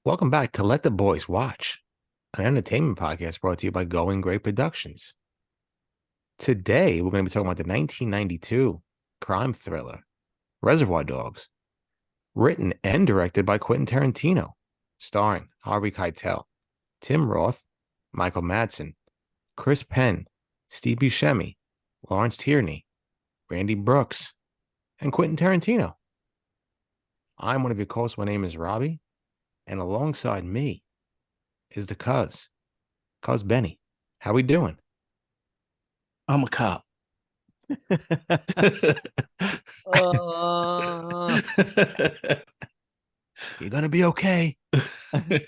Welcome back to Let the Boys Watch, an entertainment podcast brought to you by Going Great Productions. Today, we're going to be talking about the 1992 crime thriller, Reservoir Dogs, written and directed by Quentin Tarantino, starring Harvey Keitel, Tim Roth, Michael Madsen, Chris Penn, Steve Buscemi, Lawrence Tierney, Randy Brooks, and Quentin Tarantino. I'm one of your hosts. My name is Robbie. And alongside me is the cuz Benny. How we doing? I'm a cop. Uh, you're gonna be okay. I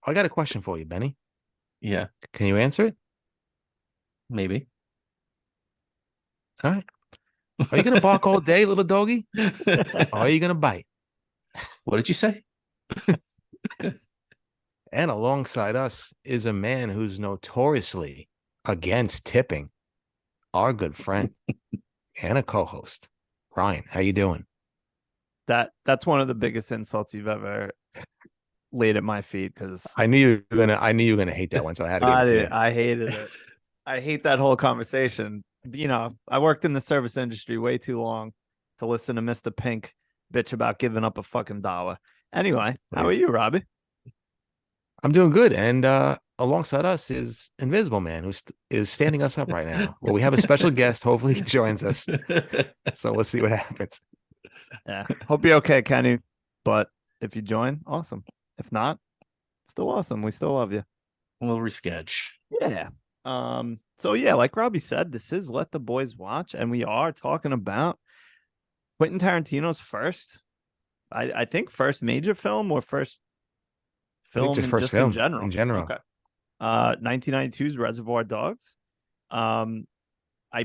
got a question for you, Benny. Yeah, Can you answer it? maybe. All right. Are you gonna bark all day, little doggy? Or are you gonna bite? What did you say? And alongside us is a man who's notoriously against tipping, our good friend and a co-host, Ryan. How you doing? That's one of the biggest insults you've ever laid at my feet because I knew you were gonna hate that one, so I had to give it to you. I hated it. I hate that whole conversation. I worked in the service industry way too long to listen to Mr. Pink bitch about giving up a fucking dollar. Anyway, how are you, Robbie? I'm doing good. And alongside us is Invisible Man, who is standing us up right now. Well, we have a special guest. Hopefully he joins us. So we'll see what happens. Yeah. Hope you're okay, Kenny. But if you join, awesome. If not, still awesome. We still love you. We'll reschedule. Yeah. So yeah, like Robbie said, this is Let the Boys Watch, and we are talking about Quentin Tarantino's I think first major film or first film just first just film in general. in general. Okay. 1992's Reservoir Dogs. I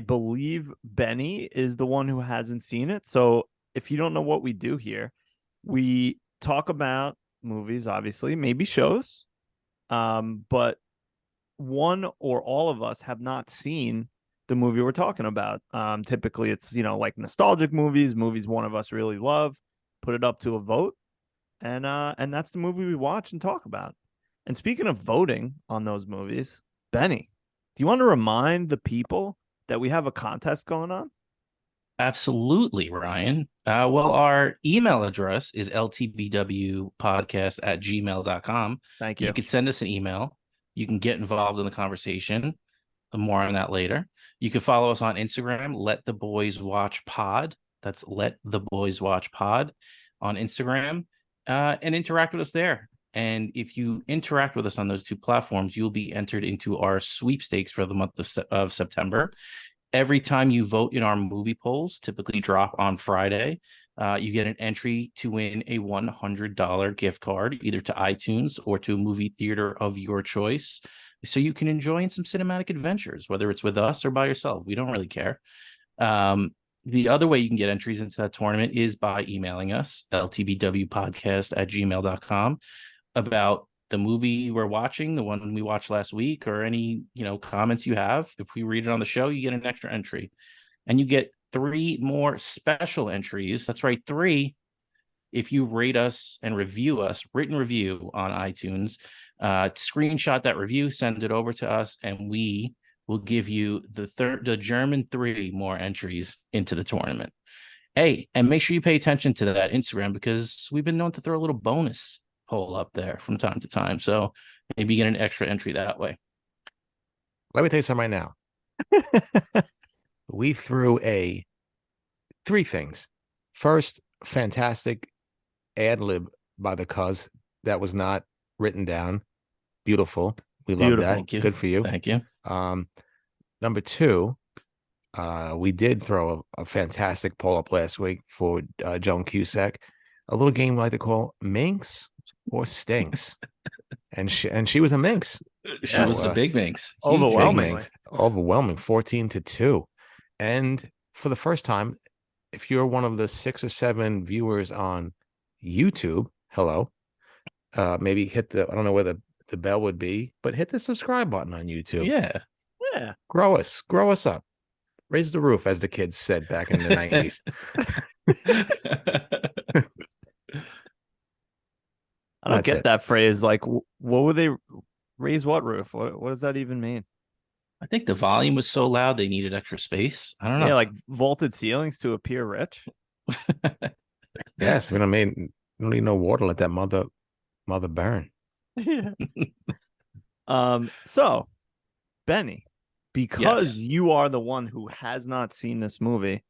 believe Benny is the one who hasn't seen it. So if you don't know what we do here, we talk about movies, obviously, maybe shows. But one or all of us have not seen the movie we're talking about. Typically it's, like nostalgic movies one of us really love, put it up to a vote. And that's the movie we watch and talk about. And speaking of voting on those movies, Benny, do you want to remind the people that we have a contest going on? Absolutely, Ryan. Well, our email address is ltbwpodcast@gmail.com. Thank you. You could send us an email. You can get involved in the conversation. More on that later. You can follow us on Instagram, Let the Boys Watch Pod. That's Let the Boys Watch Pod on Instagram, and interact with us there. And if you interact with us on those two platforms, you'll be entered into our sweepstakes for the month of September. Every time you vote in our movie polls, typically drop on Friday, you get an entry to win a $100 gift card, either to iTunes or to a movie theater of your choice. So you can enjoy some cinematic adventures, whether it's with us or by yourself. We don't really care. The other way you can get entries into that tournament is by emailing us, ltbwpodcast@gmail.com, about the movie we're watching, the one we watched last week, or any comments you have. If we read it on the show, you get an extra entry, and you get 3 more special entries. That's right, 3. If you rate us and review us, written review on iTunes, screenshot that review, send it over to us, and we will give you the German 3 more entries into the tournament. Hey, and make sure you pay attention to that Instagram, because we've been known to throw a little bonus poll up there from time to time. So maybe you get an extra entry that way. Let me tell you something right now. We threw 3 things. First, fantastic ad lib by the cuz that was not written down. Beautiful. We love that. Thank you. Good for you. Thank you. Number 2, we did throw a fantastic poll up last week for Joan Cusack, a little game we like to call Minx or Stinks. and she was a Minx. She was a big Minx. Overwhelming 14-2. And for the first time, if you're one of the 6 or 7 viewers on YouTube, hello, maybe hit I don't know where the bell would be, but hit the subscribe button on YouTube. Yeah. Grow us up. Raise the roof, as the kids said back in the 90s. don't That's get it. that phrase. Like, what would they raise? What roof? What does that even mean? I think the volume was so loud they needed extra space. I don't Yeah, know. like vaulted ceilings to appear rich. Yes, we don't need no water. Let that mother burn. Yeah. So Benny, because Yes. you are the one who has not seen this movie,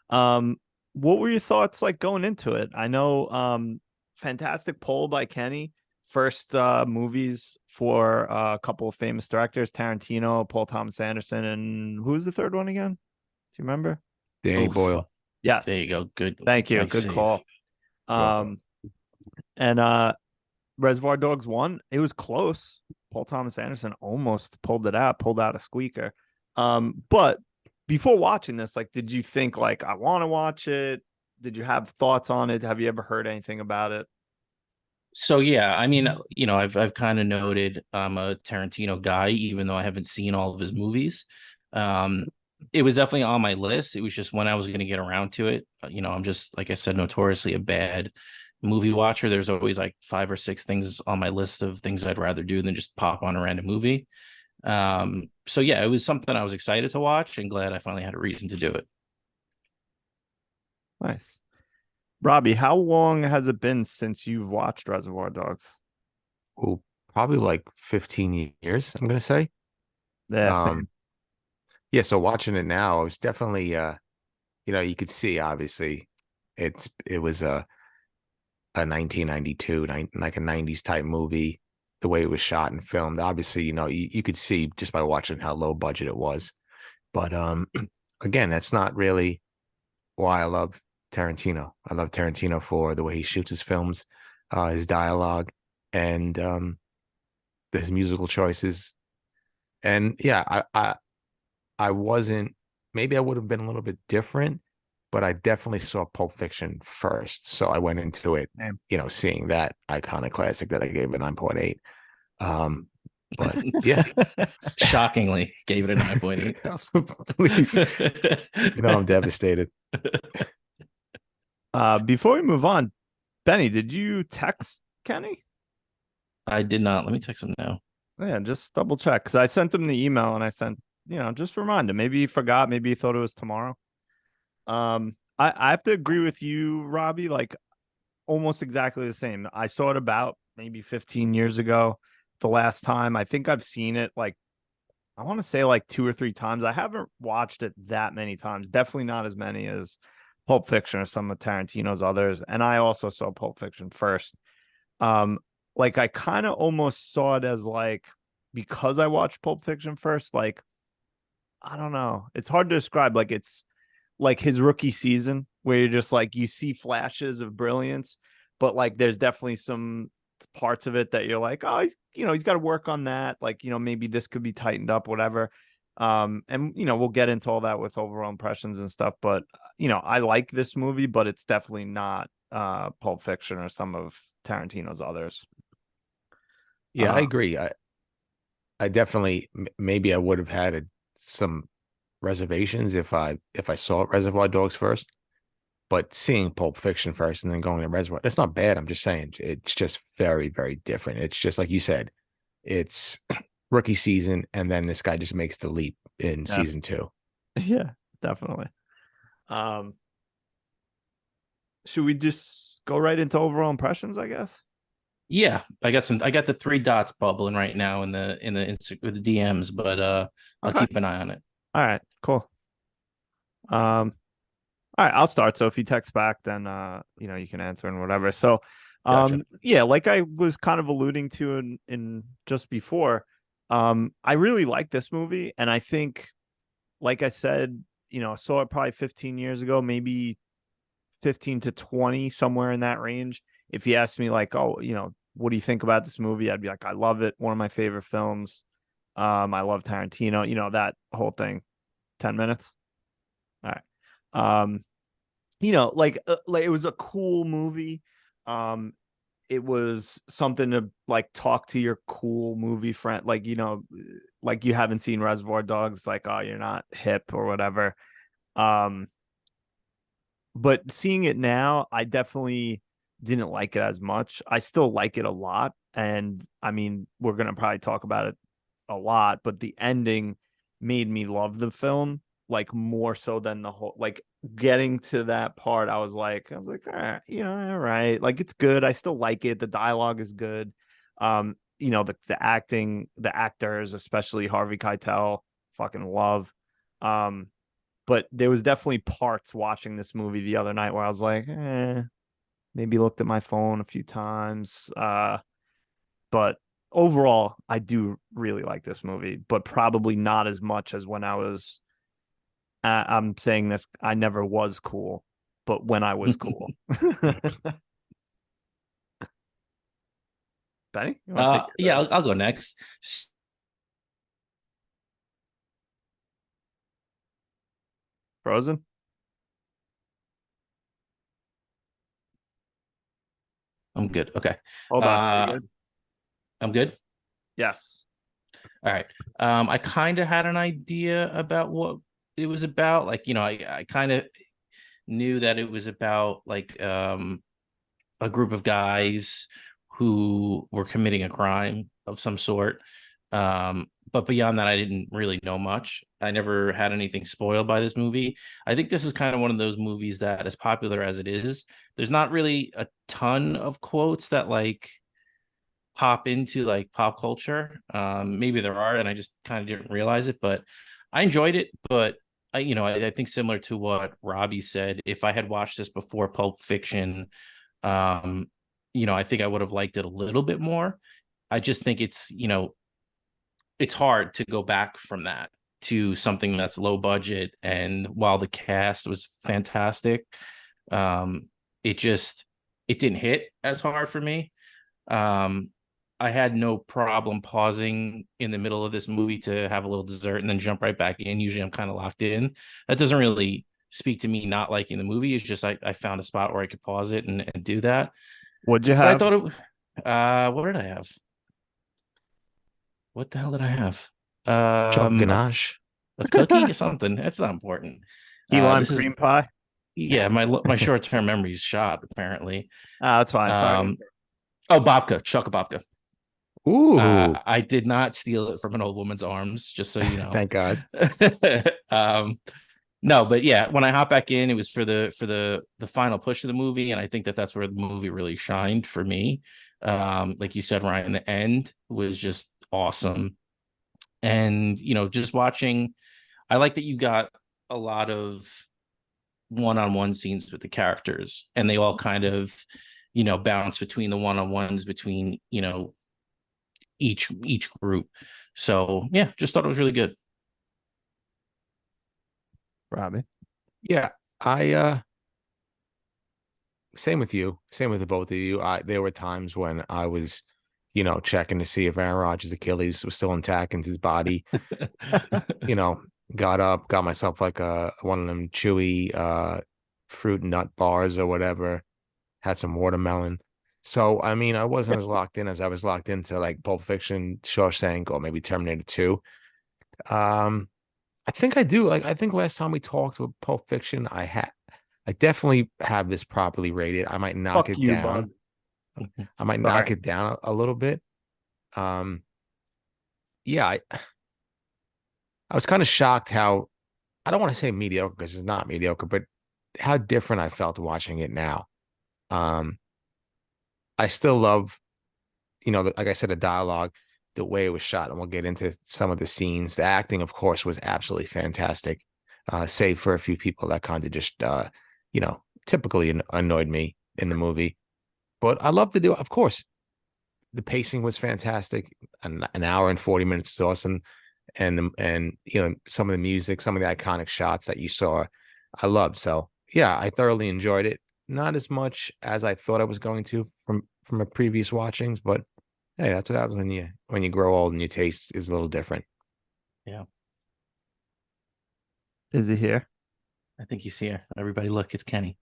um, what were your thoughts like going into it? I know, fantastic poll by Kenny. First movies for a couple of famous directors, Tarantino, Paul Thomas Anderson, and who's the third one again? Do you remember? Danny Oof. Boyle. There you Yes. go. Good. Thank you. Nice Good save. call. Welcome. And Reservoir Dogs won. It was close. Paul Thomas Anderson almost pulled out a squeaker. But before watching this, like, did you think like I want to watch it? Did you have thoughts on it? Have you ever heard anything about it? So yeah, I mean, I've kind of noted I'm a Tarantino guy, even though I haven't seen all of his movies. Um, it was definitely on my list. It was just when I was going to get around to it. I'm just like I said, notoriously a bad movie watcher. There's always like 5 or 6 things on my list of things I'd rather do than just pop on a random movie. So yeah, it was something I was excited to watch and glad I finally had a reason to do it. Nice. Robbie, how long has it been since you've watched Reservoir Dogs? Oh, probably like 15 years, I'm gonna say. Yeah, Um, same. yeah, so watching it now, it was definitely you could see obviously it was a 1992, like a 90s type movie, the way it was shot and filmed. Obviously, you could see just by watching how low budget it was. But again, that's not really why I love Tarantino. I love Tarantino for the way he shoots his films, his dialogue, and his musical choices. And yeah, I wasn't. Maybe I would have been a little bit different, but I definitely saw Pulp Fiction first, so I went into it, Same. seeing that iconic classic that I gave a 9.8. Um, but yeah, Shockingly, gave it a 9.8. please, I'm devastated. Before we move on, Benny, did you text Kenny? I did not. Let me text him now. Yeah, just double check because I sent him the email and I sent, just remind him. Maybe he forgot. Maybe he thought it was tomorrow. I have to agree with you, Robbie. Like almost exactly the same. I saw it about maybe 15 years ago. The last time I think I've seen it like I want to say like 2 or 3 times. I haven't watched it that many times. Definitely not as many as Pulp Fiction or some of Tarantino's others. And I also saw Pulp Fiction first. Um, like I kind of almost saw it as like because I watched Pulp Fiction first, like I don't know. It's hard to describe. Like it's like his rookie season where you're just like you see flashes of brilliance, but like there's definitely some parts of it that you're like, oh, he's got to work on that. Like, maybe this could be tightened up, whatever. And we'll get into all that with overall impressions and stuff, but I like this movie, but it's definitely not Pulp Fiction or some of Tarantino's others. Yeah, I agree. I definitely maybe I would have had some reservations if I saw Reservoir Dogs first, but seeing Pulp Fiction first and then going to Reservoir, that's not bad. I'm just saying it's just very, very different. It's just like you said, it's rookie season, and then this guy just makes the leap in Yeah. season two. Yeah, definitely. Um, should we just go right into overall impressions, I guess? Yeah, I got the 3 dots bubbling right now with the DMs, but I'll Okay. keep an eye on it. All right, cool. All right, I'll start. So if you text back, then you can answer and whatever. So Gotcha. yeah, like I was kind of alluding to in just before, I really like this movie, and I think, like I said, saw it probably 15 years ago, maybe 15 to 20, somewhere in that range. If you asked me like, oh, what do you think about this movie? I'd be like, I love it. One of my favorite films. I love Tarantino, that whole thing. 10 minutes. All right. Like it was a cool movie. Um, it was something to like talk to your cool movie friend, like like you haven't seen Reservoir Dogs, like oh you're not hip or whatever. Um, but seeing it now, I definitely didn't like it as much. I still like it a lot. And I mean, we're going to probably talk about it a lot, but the ending made me love the film like more so than the whole, like getting to that part. I was like, all right, all right. Like it's good. I still like it. The dialogue is good. The acting, the actors, especially Harvey Keitel, fucking love. But there was definitely parts watching this movie the other night where I was like, maybe looked at my phone a few times. But overall, I do really like this movie, but probably not as much as when I was. I'm saying this, I never was cool, but when I was cool. Benny, you want to take Yeah, I'll go next. Frozen? I'm good. Okay. Hold on. Are you good? I'm good. Yes. All right. I kind of had an idea about what it was about. Like, I kind of knew that it was about like a group of guys who were committing a crime of some sort. But beyond that, I didn't really know much. I never had anything spoiled by this movie. I think this is kind of one of those movies that, as popular as it is, there's not really a ton of quotes that like pop into like pop culture. Maybe there are, and I just kind of didn't realize it, but I enjoyed it. But I think similar to what Robbie said, if I had watched this before Pulp Fiction, um, I think I would have liked it a little bit more. I just think it's hard to go back from that to something that's low budget. And while the cast was fantastic, um, it didn't hit as hard for me. Um, I had no problem pausing in the middle of this movie to have a little dessert and then jump right back in. Usually I'm kind of locked in. That doesn't really speak to me not liking the movie. It's just I found a spot where I could pause it and do that. What'd you But I have? thought what did I have? What the hell did I have? Choc Um, a, ganache. a cookie or something. That's not important. Key lime This is cream pie? yeah, my short-term memory's shot, apparently. That's fine. Sorry. Oh, babka, chocolate babka. Ooh, I did not steal it from an old woman's arms, just so you know. thank God. um, no, but yeah, when I hop back in, it was for the final push of the movie, and I think that's where the movie really shined for me. Like you said, Ryan, the end was just awesome, and just watching. I like that you got a lot of one-on-one scenes with the characters, and they all kind of bounce between the one-on-ones between each group. So yeah, just thought it was really good. Robbie. Yeah, I same with you. Same with the both of you. There were times when I was, checking to see if Aaron Rodgers' Achilles was still intact in his body. You know, got up, got myself like one of them chewy fruit nut bars or whatever, had some watermelon. So I mean, I wasn't as locked in as I was locked into like Pulp Fiction, Shawshank, or maybe Terminator 2. Um, I think I do. Like I think last time we talked with Pulp Fiction, I definitely have this properly rated. I might knock Fuck it you, down. bud. I might knock Sorry. it down a little bit. Um, yeah, I was kind of shocked how I don't want to say mediocre because it's not mediocre, but how different I felt watching it now. Um, I still love, like I said, the dialogue, the way it was shot, and we'll get into some of the scenes. The acting, of course, was absolutely fantastic, save for a few people that kind of just, typically annoyed me in the movie. But I love to do, of course, the pacing was fantastic. An hour and 40 minutes is awesome. And some of the music, some of the iconic shots that you saw, I loved. So yeah, I thoroughly enjoyed it. Not as much as I thought I was going to from a previous watchings, but hey, that's what happens when you grow old and your taste is a little different. Yeah, Is he here? I think he's here. Everybody, look, it's Kenny.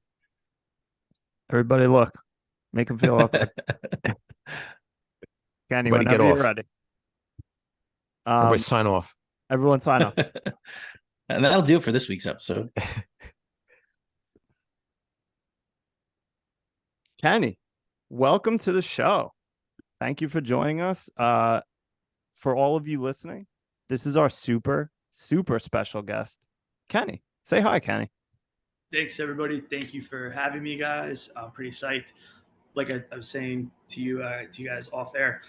Everybody look. Make him feel awkward. Kenny, Everybody get whenever you're off. ready. Everybody Um, sign off. everyone sign off. And that'll do it for this week's episode. Kenny. welcome to the show. Thank you for joining us. For all of you listening, this is our super, super special guest, Kenny. Say hi, Kenny. Thanks, everybody. Thank you for having me, guys. I'm pretty psyched. Like I was saying to you guys off air,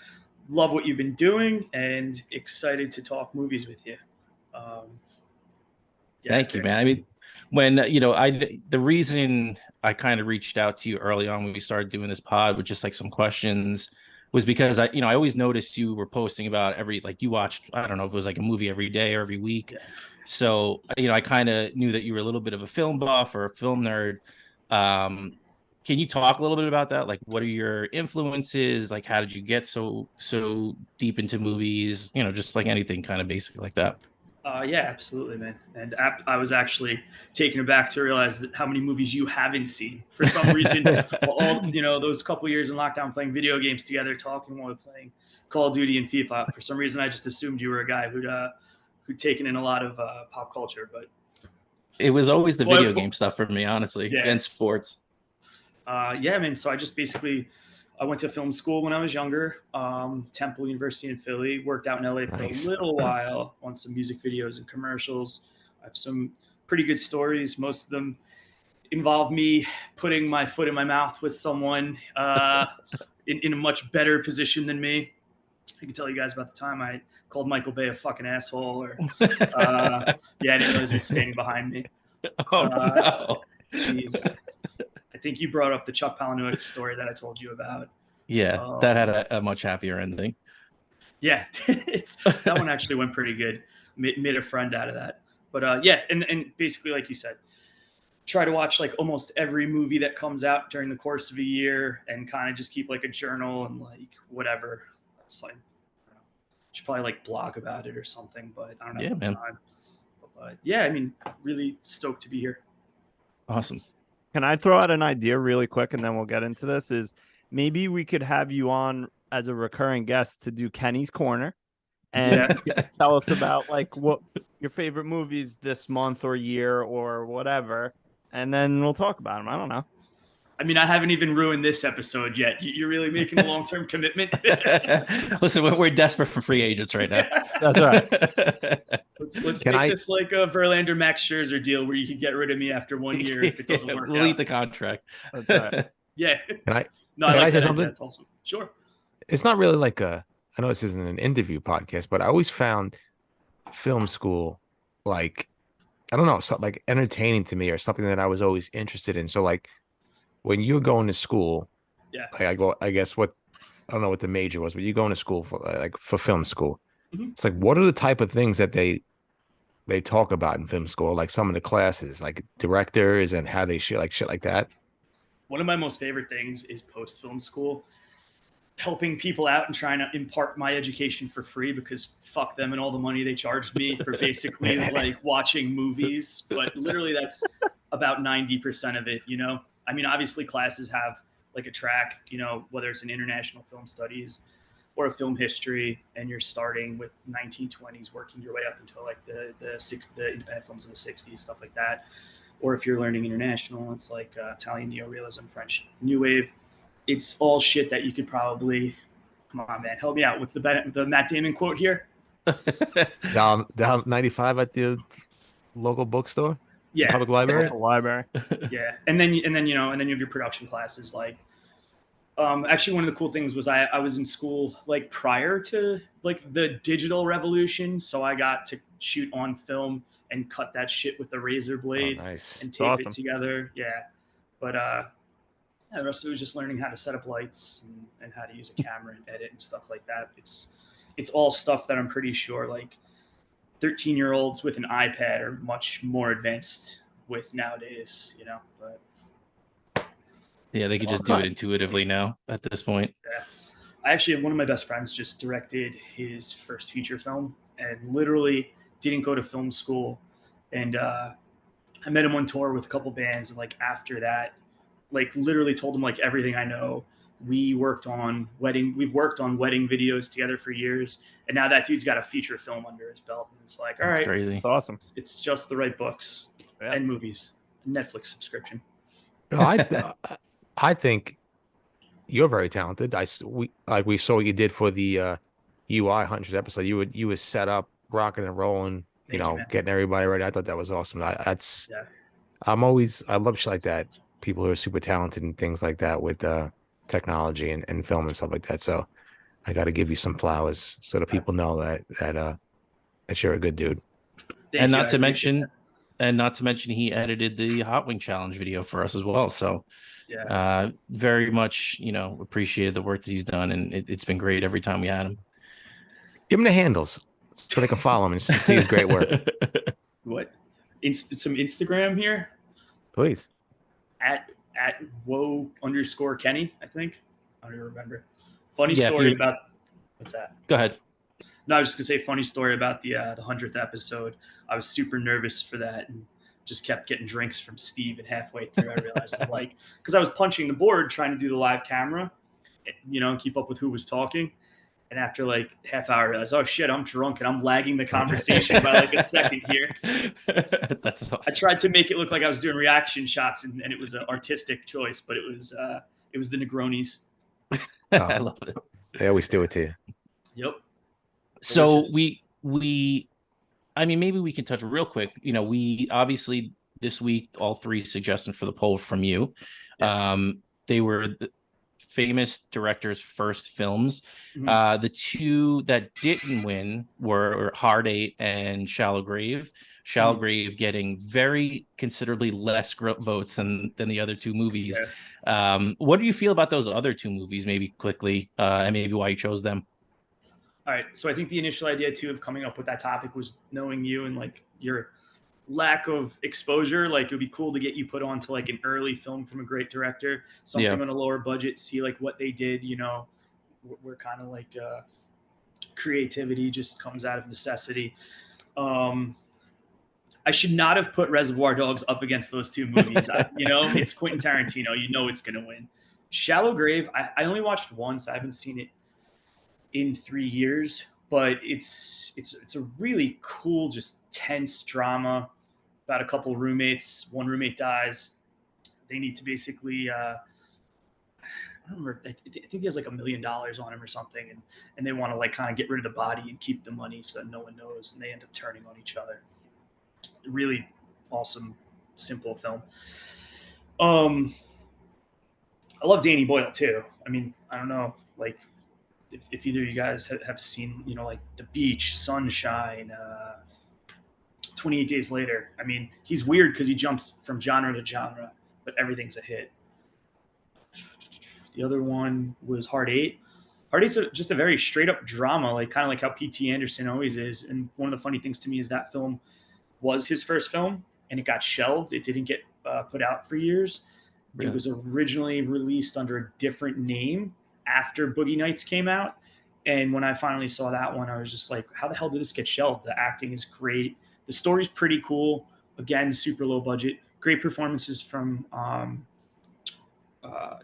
love what you've been doing and excited to talk movies with you. Um, yeah, Thank you, man. I mean, when the reason I kind of reached out to you early on when we started doing this pod with just like some questions was because I always noticed you were posting about you watched, I don't know if it was like a movie every day or every week. Yeah. So, I kind of knew that you were a little bit of a film buff or a film nerd. Can you talk a little bit about that? Like, what are your influences? Like, how did you get so deep into movies? Just like anything kind of basic like that. Yeah, absolutely, man. And I was actually taken aback to realize that how many movies you haven't seen. For some reason, all those couple years in lockdown playing video games together, talking while playing Call of Duty and FIFA. For some reason, I just assumed you were a guy who'd taken in a lot of pop culture. But it was always the video game stuff for me, honestly, yeah. and sports. Yeah, man. So I went to film school when I was younger. Temple University in Philly. Worked out in LA for a little while on some music videos and commercials. I have some pretty good stories. Most of them involve me putting my foot in my mouth with someone in a much better position than me. I can tell you guys about the time I called Michael Bay a fucking asshole, or I didn't realize he was standing behind me. Oh no! Jeez. I think you brought up the Chuck Palahniuk story that I told you about. Yeah, that had a much happier ending. Yeah, that one actually went pretty good. Made a friend out of that. But and basically, like you said, try to watch like almost every movie that comes out during the course of a year, and kind of just keep like a journal and like whatever. It's like, I don't know, should probably like blog about it or something, but I don't know. Yeah, man. Time. But yeah, I mean, really stoked to be here. Awesome. Can I throw out an idea really quick and then we'll get into this? Is maybe we could have you on as a recurring guest to do Kenny's Corner and tell us about like what your favorite movies this month or year or whatever. And then we'll talk about them. I don't know. I mean, I haven't even ruined this episode yet. You're really making a long-term commitment. Listen, we're desperate for free agents right now. That's right. Let's make this like a Verlander Max Scherzer deal where you can get rid of me after 1 year if it doesn't work. We'll eat the contract. That's right. Yeah. Can I like say that. something? That's awesome. Sure. It's not really like I know this isn't an interview podcast, but I always found film school like, I don't know, something like entertaining to me or something that I was always interested in. So like when you're going to school, like I guess I don't know what the major was, but you going to school for film school. Mm-hmm. It's like, what are the type of things that they talk about in film school? Like some of the classes, like directors and how they shoot, like shit like that. One of my most favorite things is post-film school, helping people out and trying to impart my education for free, because fuck them and all the money they charged me for basically like watching movies. But literally that's about 90% of it, I mean, obviously classes have like a track, whether it's an international film studies or a film history, and you're starting with 1920s, working your way up until like the independent films of the 60s, stuff like that. Or if you're learning international, it's like Italian neorealism, French New Wave. It's all shit that you could probably, come on, man, help me out. What's the Matt Damon quote here? down 95 at the local bookstore. Yeah, public library. Local library. Yeah, and then you have your production classes. Like, actually, one of the cool things was I was in school like prior to like the digital revolution, so I got to shoot on film and cut that shit with a razor blade and tape it together. Yeah, but the rest of it was just learning how to set up lights and how to use a camera and edit and stuff like that. It's all stuff that I'm pretty sure like 13-year-olds with an iPad are much more advanced with nowadays, but yeah, they could just do it intuitively now at this point. Yeah. I actually have one of my best friends just directed his first feature film and literally didn't go to film school. And I met him on tour with a couple bands. And like after that, like literally told him like everything I know. We've worked on wedding videos together for years. And now that dude's got a feature film under his belt. And it's like, all right, crazy. It's awesome. It's just the right books and movies, Netflix subscription. I think You're very talented. We saw what you did for the UI 100 episode. You were set up, rocking and rolling, Thank you, man. getting everybody ready. I thought that was awesome. Yeah. I love shit like that. People who are super talented and things like that with technology and film and stuff like that. So I got to give you some flowers so that people know that you're a good dude. Thank And you. not I to appreciate mention, that. he edited the Hot Wing Challenge video for us as well. So Yeah. very much, appreciated the work that he's done, and it's been great every time we had him. Give him the handles so they can follow him and see his great work. What? Some Instagram here Please. at whoa_Kenny, I think. I don't even remember. Funny Yeah, story about what's that? Go ahead. No, I was just gonna say funny story about the 100th episode. I was super nervous for that and just kept getting drinks from Steve. And halfway through, I realized I'm like, because I was punching the board trying to do the live camera, and keep up with who was talking. And after like half hour, I realized, oh shit, I'm drunk and I'm lagging the conversation by like a second here. That's awesome. I tried to make it look like I was doing reaction shots, and it was an artistic choice, but it was the Negronis. I love it. They always do it to you. Yep. So Delicious. I mean, maybe we can touch real quick. We obviously this week all three suggestions for the poll from you. Yeah. They were the famous directors' first films. Mhm. The two that didn't win were Hard Eight and Shallow Grave. Shallow Grave getting very considerably less votes than the other two movies. Yeah. What do you feel about those other two movies? Maybe quickly, and maybe why you chose them. All right. So I think the initial idea too of coming up with that topic was knowing you and like your lack of exposure. Like it would be cool to get you put onto like an early film from a great director, something on a lower budget, see like what they did. We're kind of like creativity just comes out of necessity. I should not have put Reservoir Dogs up against those two movies. It's Quentin Tarantino. It's going to win. Shallow Grave, I only watched once. I haven't seen it in 3 years, but it's a really cool, just tense drama about a couple roommates. One roommate dies. They need to basically, I don't remember. I think he has like $1 million on him or something, and they want to like kind of get rid of the body and keep the money so that no one knows, and they end up turning on each other. Really awesome, simple film. I love Danny Boyle too. I mean, I don't know, like if either of you guys have seen, like The Beach, Sunshine, 28 Days Later. I mean, he's weird because he jumps from genre to genre, but everything's a hit. The other one was Hard Eight. Hard Eight's just a very straight up drama, like kind of like how P.T. Anderson always is. And one of the funny things to me is that film was his first film, and it got shelved. It didn't get put out for years. Really? It was originally released under a different name after Boogie Nights came out. And when I finally saw that one, I was just like, how the hell did this get shelved? The acting is great. The story's pretty cool. Again, super low budget. Great performances from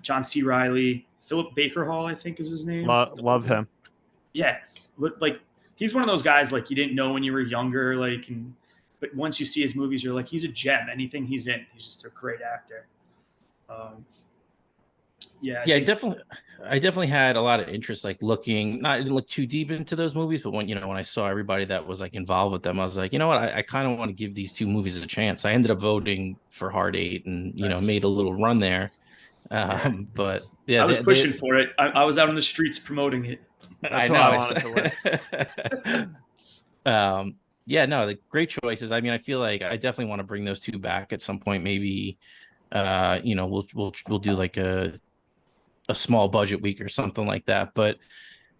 John C. Reilly. Philip Baker Hall, I think is his name. Love him. Yeah. But like, he's one of those guys like you didn't know when you were younger, but once you see his movies, you're like, he's a gem. Anything he's in, he's just a great actor. I definitely had a lot of interest, like looking. I didn't look too deep into those movies, but when I saw everybody that was like involved with them, I was like, you know what, I kind of want to give these two movies a chance. I ended up voting for Hard Eight and made a little run there. But yeah, I was pushing for it. I was out on the streets promoting it. That's what I wanted to win. Yeah, no, the great choices. I mean, I feel like I definitely want to bring those two back at some point. Maybe, we'll do like a small budget week or something like that. But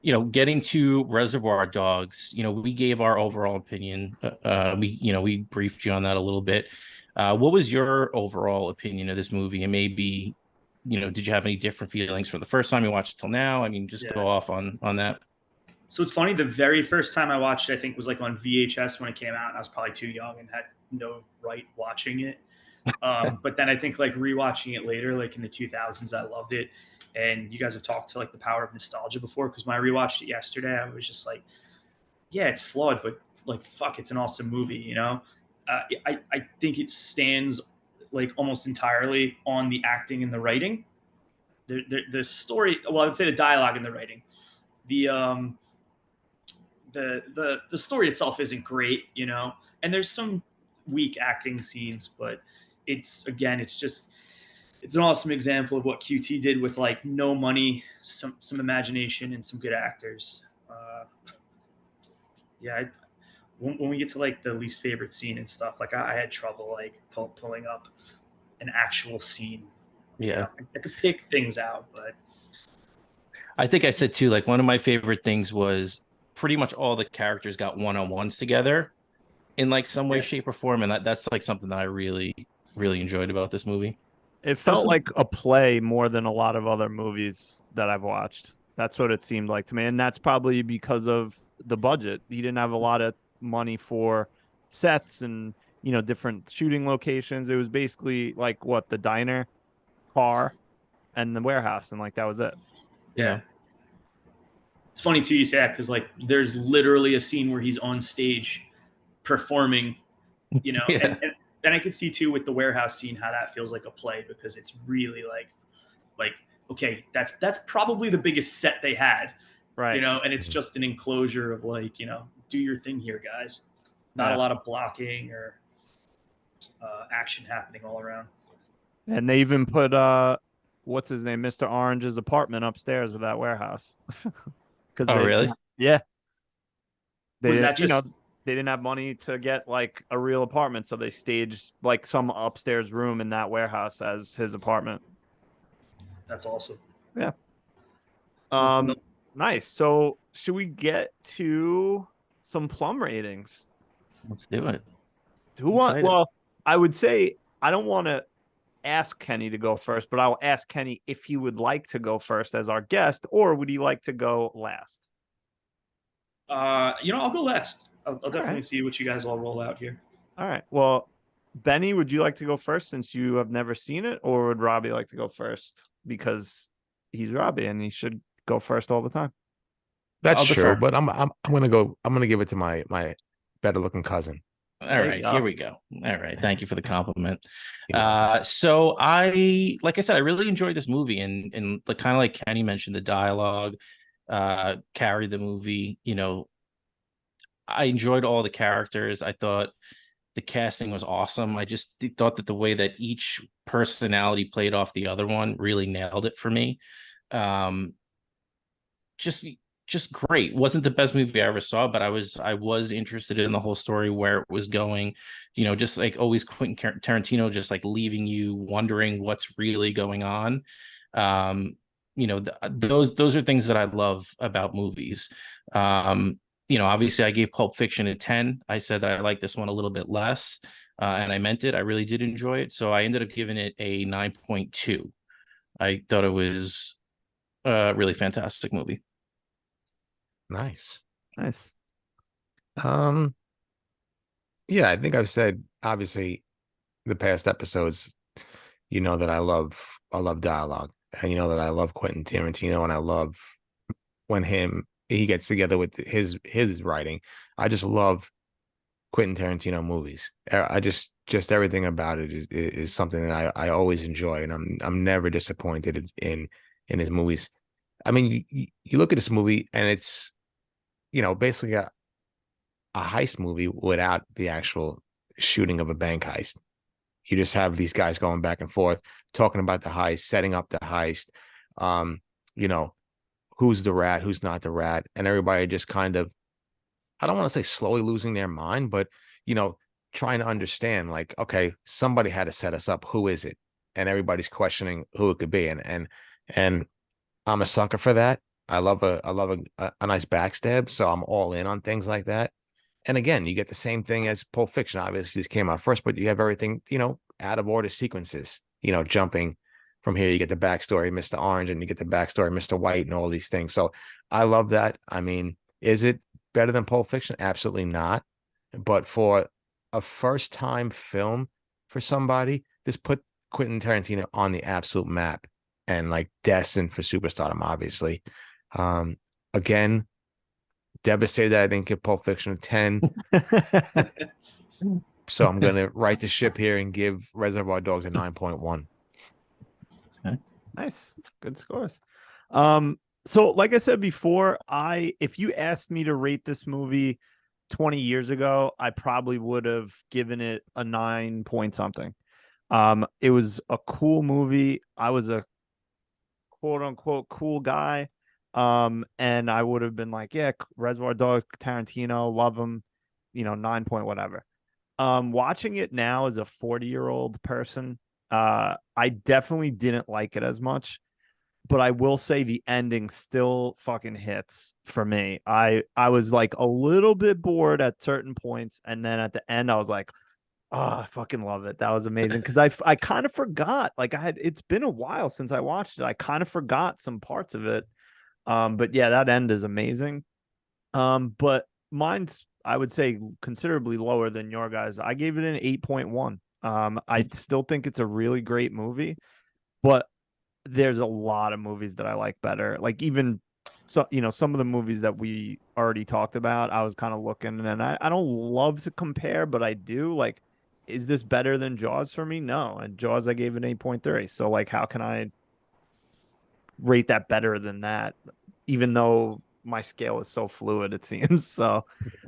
getting to Reservoir Dogs, we gave our overall opinion. We briefed you on that a little bit. What was your overall opinion of this movie? And maybe, did you have any different feelings from the first time you watched it till now? I mean, just go off on that. So it's funny. The very first time I watched it, I think was like on VHS when it came out. And I was probably too young and had no right watching it. But then I think like rewatching it later, like in the 2000s, I loved it. And you guys have talked to like the power of nostalgia before, because when I rewatched it yesterday, I was just like, yeah, it's flawed, but like, fuck, it's an awesome movie. I think it stands like almost entirely on the acting and the writing. the story. Well, I would say the dialogue and the writing. The the story itself isn't great, you know, and there's some weak acting scenes, but it's just it's an awesome example of what QT did with like no money, some imagination, and some good actors. Yeah, when we get to like the least favorite scene and stuff, like I had trouble like pulling up an actual scene. You Yeah. know, I could pick things out, but I think I said too, like one of my favorite things was pretty much all the characters got one-on-ones together in like some way, yeah, shape, or form. And that's like something that I really, really enjoyed about this movie. It that was felt some, like a play more than a lot of other movies that I've watched. That's what it seemed like to me. And that's probably because of the budget. He didn't have a lot of money for sets and, different shooting locations. It was basically like what, the diner, car, and the warehouse. And like that was it. yeah. Yeah. It's funny too you say that because like there's literally a scene where he's on stage performing, you know, Yeah. and I could see too with the warehouse scene how that feels like a play because it's really like okay, that's probably the biggest set they had, you Right. know, and it's Mhm. just an enclosure of like, you know, do your thing here, guys. Not a Yeah. lot of blocking or action happening all around. And they even put what's his name, Mr. Orange's apartment upstairs of that warehouse. Because Oh, they really? yeah, they Was didn't that just they didn't have money to get like a real apartment, so they staged like some upstairs room in that warehouse as his apartment. that's awesome. Yeah. So no, Nice. So should we get to some plum ratings? Let's do it. Who I'm want excited. well, I would say I don't want to ask Kenny to go first, but I'll ask Kenny if he would like to go first as our guest, or would he like to go last? you know, I'll go last. I'll All right. definitely see what you guys all roll out here. All right. Well, Benny, would you like to go first since you have never seen it, or would Robbie like to go first? Because he's Robbie and he should go first all the time. That's I'll true, defer. but I'm gonna give it to my better looking cousin. All There you right, go. here we go. All right, thank you for the compliment. You're welcome. So like I said, I really enjoyed this movie, and like kind of like Kenny mentioned, the dialogue carried the movie. You know, I enjoyed all the characters. I thought the casting was awesome. I just thought that the way that each personality played off the other one really nailed it for me. Um, just just great. Wasn't the best movie I ever saw, but I was interested in the whole story, where it was going. You know, just like always Quentin Tarantino, just like leaving you wondering what's really going on. Um, those are things that I love about movies. Obviously I gave Pulp Fiction a 10. I said that I like this one a little bit less, and I meant it. I really did enjoy it. So I ended up giving it a 9.2. I thought it was a really fantastic movie. Nice. Nice. Um, yeah, I think I've said obviously the past episodes, you know that I love dialogue. And you know that I love Quentin Tarantino and I love when he gets together with his writing. I just love Quentin Tarantino movies. I just everything about it is something that I always enjoy, and I'm never disappointed in his movies. I mean, you look at this movie and it's basically a heist movie without the actual shooting of a bank heist. You just have these guys going back and forth, talking about the heist, setting up the heist. Um, you know, who's the rat, who's not the rat, and everybody just kind of, I don't want to say slowly losing their mind, but you know, trying to understand, like, okay, somebody had to set us up. Who is it? And everybody's questioning who it could be. And I'm a sucker for that. I love a nice backstab, so I'm all in on things like that. And again, you get the same thing as Pulp Fiction. Obviously, this came out first, but you have everything, out of order sequences, jumping from here. You get the backstory, Mr. Orange, and you get the backstory, Mr. White, and all these things. So I love that. I mean, is it better than Pulp Fiction? Absolutely not. But for a first time film for somebody, this put Quentin Tarantino on the absolute map and like destined for superstardom, obviously. Um, Again, devastated that I didn't give Pulp Fiction a 10. So I'm gonna right the ship here and give Reservoir Dogs a 9.1. Okay. Nice. Good scores. So like I said before, if you asked me to rate this movie 20 years ago, I probably would have given it a 9 point something. It was a cool movie. I was a quote unquote cool guy. And I would have been like, yeah, Reservoir Dogs, Tarantino, love him, 9 point whatever. Watching it now as a 40-year-old person, I definitely didn't like it as much, but I will say the ending still fucking hits for me. I was like a little bit bored at certain points, and then at the end I was like, oh, I fucking love it. That was amazing because I kind of forgot. Like it's been a while since I watched it. I kind of forgot some parts of it. But yeah, that end is amazing. But mine's, I would say, considerably lower than your guys. I gave it an 8.1. I still think it's a really great movie, but there's a lot of movies that I like better. Like even some of the movies that we already talked about, I was kind of looking, and I don't love to compare, but I do. Like, is this better than Jaws for me? No. And Jaws I gave an 8.3. So like how can I rate that better than that, even though my scale is so fluid, it seems. So,